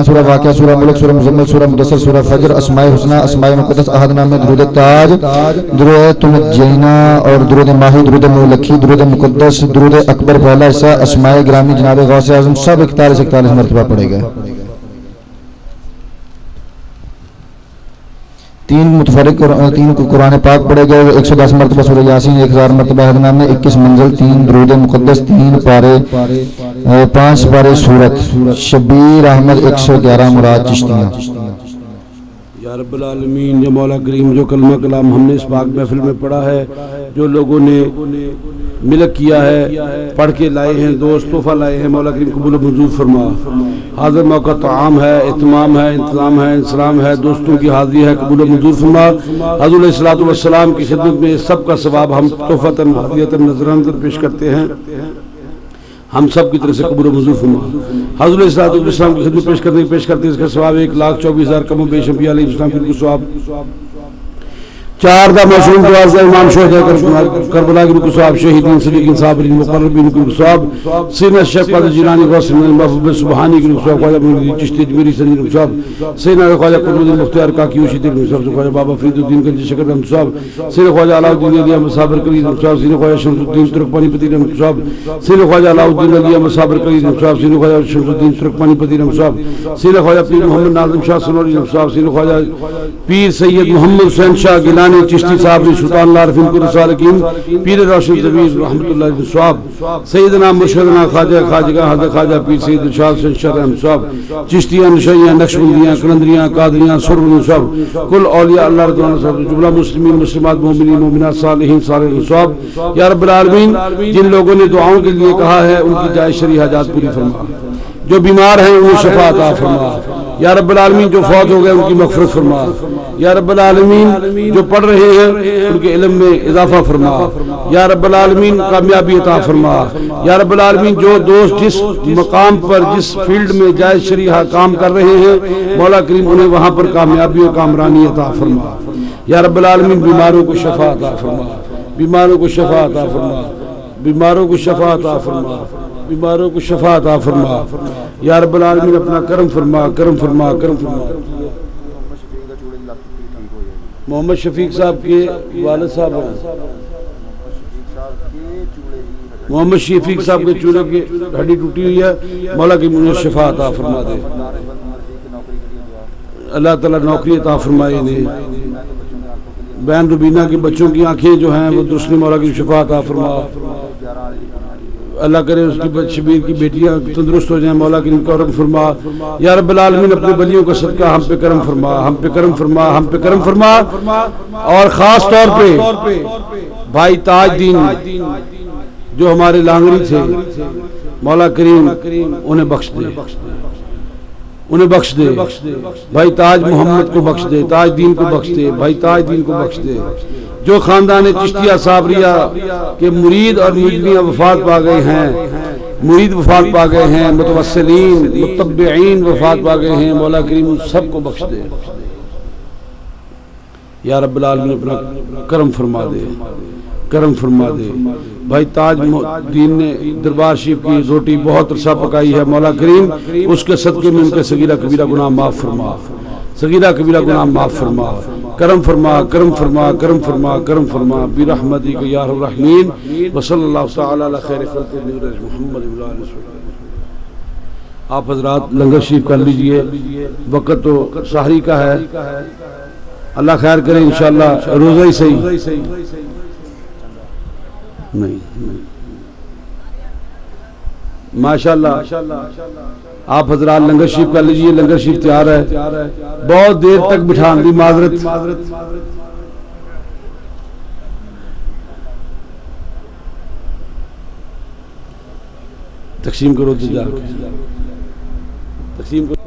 سورہ واقعہ سورہ ملک سورہ مزمل سورہ مدثر سورہ فجر اسماء حسنہ اسماء مقدس احد نام درود تاج درود تنجینا اور درود ماہی درود مولکی درود مقدس درود اکبر پہلا حصہ اسماء گرامی جناب غوث اعظم سب 41 مرتبہ پڑھے گئے. 3 متفرق 3 قرآن پاک پڑھے گئے 110 مرتبہ سورہ یاسین 1000 مرتبہ احد نام 21 منزل 3 درود مقدس 3 پارے 5 پارے سورت شبیر احمد 111 مراد چشتیاں. یا رب العالمین یا مولا کریم جو کلمہ کلام ہم نے اس پاک محفل میں پڑھا ہے جو لوگوں نے ملک کیا ہے پڑھ کے لائے ہیں دوست تحفہ لائے ہیں مولا کریم قبول و منظور فرما. حاضر موقع طعام ہے اتمام ہے انتظام ہے انسلام ہے دوستوں کی حاضری ہے قبول و منظور فرما. حضور علیہ الصلوۃ والسلام کی خدمت میں سب کا ثواب ہم تحفۃً ہدیۃً نظر اندر پیش کرتے ہیں ہم سب کی طرف سے قبول و منظور فرما. حضور علیہ الصلوۃ والسلام کی خدمت پیش کرتے اس کا ثواب 1,24,000 کم و بیش انبیاء علیہ السلام کی ثواب 4 معصوم دعا امام شہداء کربلا کی ثواب شہیدین صدیقین صابرین مقربین کی ثواب سیدنا شیخ قادر جیلانی غوث المحبوب سبحانی کی ثواب خواجہ معین چشتی اجمیری سنی کی ثواب سیدنا خواجہ قطب الدین مختار کاکی وشیدی کی ثواب خواجہ بابا فرید الدین گنجی شکر رحمۃ ثواب سیدنا خواجہ علاء الدین علی احمد صابر کلید ثواب سیدنا خواجہ شمس الدین ترکمانی پتی رحمۃ ثواب سیدنا خواجہ علاء الدین علی احمد صابر کلید ثواب سیدنا خواجہ شمس الدین ترکمانی پتی رحمۃ ثواب سیدنا خواجہ پیر محمد ناظم شاہ سنوری ثواب سیدنا خواجہ پیر سید محمد حسین شاہ گیلانی چشتی صاحب سلطان اللہ رفیم کو رسالکین پیر روشن زبیر رحمۃ اللہ علیہ ثواب سیدنا مرشدنا خواجہ خواجہ حضرت خواجہ پیر سید شاہ حسین شاہ رحمۃ ثواب چشتیاں نشیاں نقشبندیاں قلندریاں قادریاں سرور ثواب کل اولیاء اللہ رضوان صاحب جملہ مسلمین مسلمات مومنین مومنات صالحین صالحین ثواب. یا رب العالمین جن لوگوں نے دعاؤں کے لیے کہا ہے ان کی جائز شرعی حاجات پوری فرما جو بیمار ہیں انہیں شفا عطا فرما. یا رب العالمین جو فوت ہو گئے ان کی مغفرت فرما. یا رب العالمین جو پڑھ رہے ہیں ان کے علم میں اضافہ فرما. یا رب العالمین کامیابی عطا فرما. یا رب العالمین جو دوست جس مقام پر جس فیلڈ میں جائز شرعی کام کر رہے ہیں مولا کریم انہیں وہاں پر کامیابی و کامرانی عطا فرما. یا رب العالمین بیماروں کو شفا عطا فرما. بیماروں کو شفا عطا فرما. بیماروں کو شفا عطا فرما. بیماروں کو شفا عطا فرما. یا رب العالمین اپنا کرم فرما کرم فرما کرم فرما. محمد شفیق صاحب کے والد صاحب ہیں محمد شفیق صاحب کے چولہے کی ہڈی ٹوٹی ہوئی ہے مولا کی انہیں شفا عطا فرما دے. اللہ تعالیٰ نوکری عطا فرمائے انہیں. بہن ربینہ کے بچوں کی آنکھیں جو ہیں وہ درست مولا کی شفا عطا فرما. اللہ کرے اس کی شبیر کی بیٹیاں تندرست ہو جائیں مولا کی کرم فرما. یا رب العالمین اپنے ولیوں کا صدقہ ہم پہ کرم فرما ہم پہ کرم فرما ہم پہ کرم فرما. اور خاص طور پہ بھائی تاج دین جو ہمارے لانگری تھے مولا کریم انہیں بخش دے انہیں بخش دے. بھائی تاج محمد کو بخش دے تاج دین کو بخش دے بھائی تاج دین کو بخش دے. جو خاندان چشتیہ صابریہ کے مرید اور مریدیاں وفات پا گئے ہیں مرید وفات پا گئے ہیں متوسلین متبعین وفات پا گئے ہیں مولا کریم سب کو بخش دے. یا رب العالمین اپنا کرم فرما دے کرم فرما دے. بھائی تاج دین نے دربار شریف کی روٹی بہت عرصہ پکائی ہے مولا کریم اس کے صدقے میں ان کے صغیرہ کبیرہ گناہ معاف فرما صغیرہ کبیرہ گناہ معاف فرما. کرم فرما کرم فرما کرم فرما کرم فرما برحمتک یا الرحمین. وصلی اللہ تعالی علی خیر خلق محمد و علیہ وسلم. آپ حضرات لنگر شریف کر لیجئے وقت تو سحری کا ہے. اللہ خیر کرے انشاءاللہ روزہ ہی صحیح نہیں ماشاءاللہ. آپ حضرات لنگر شریف کر لیجئے لنگر شریف تیار ہے. بہت دیر تک بٹھان دی معذرت تقسیم کرو تو جا تقسیم کرو.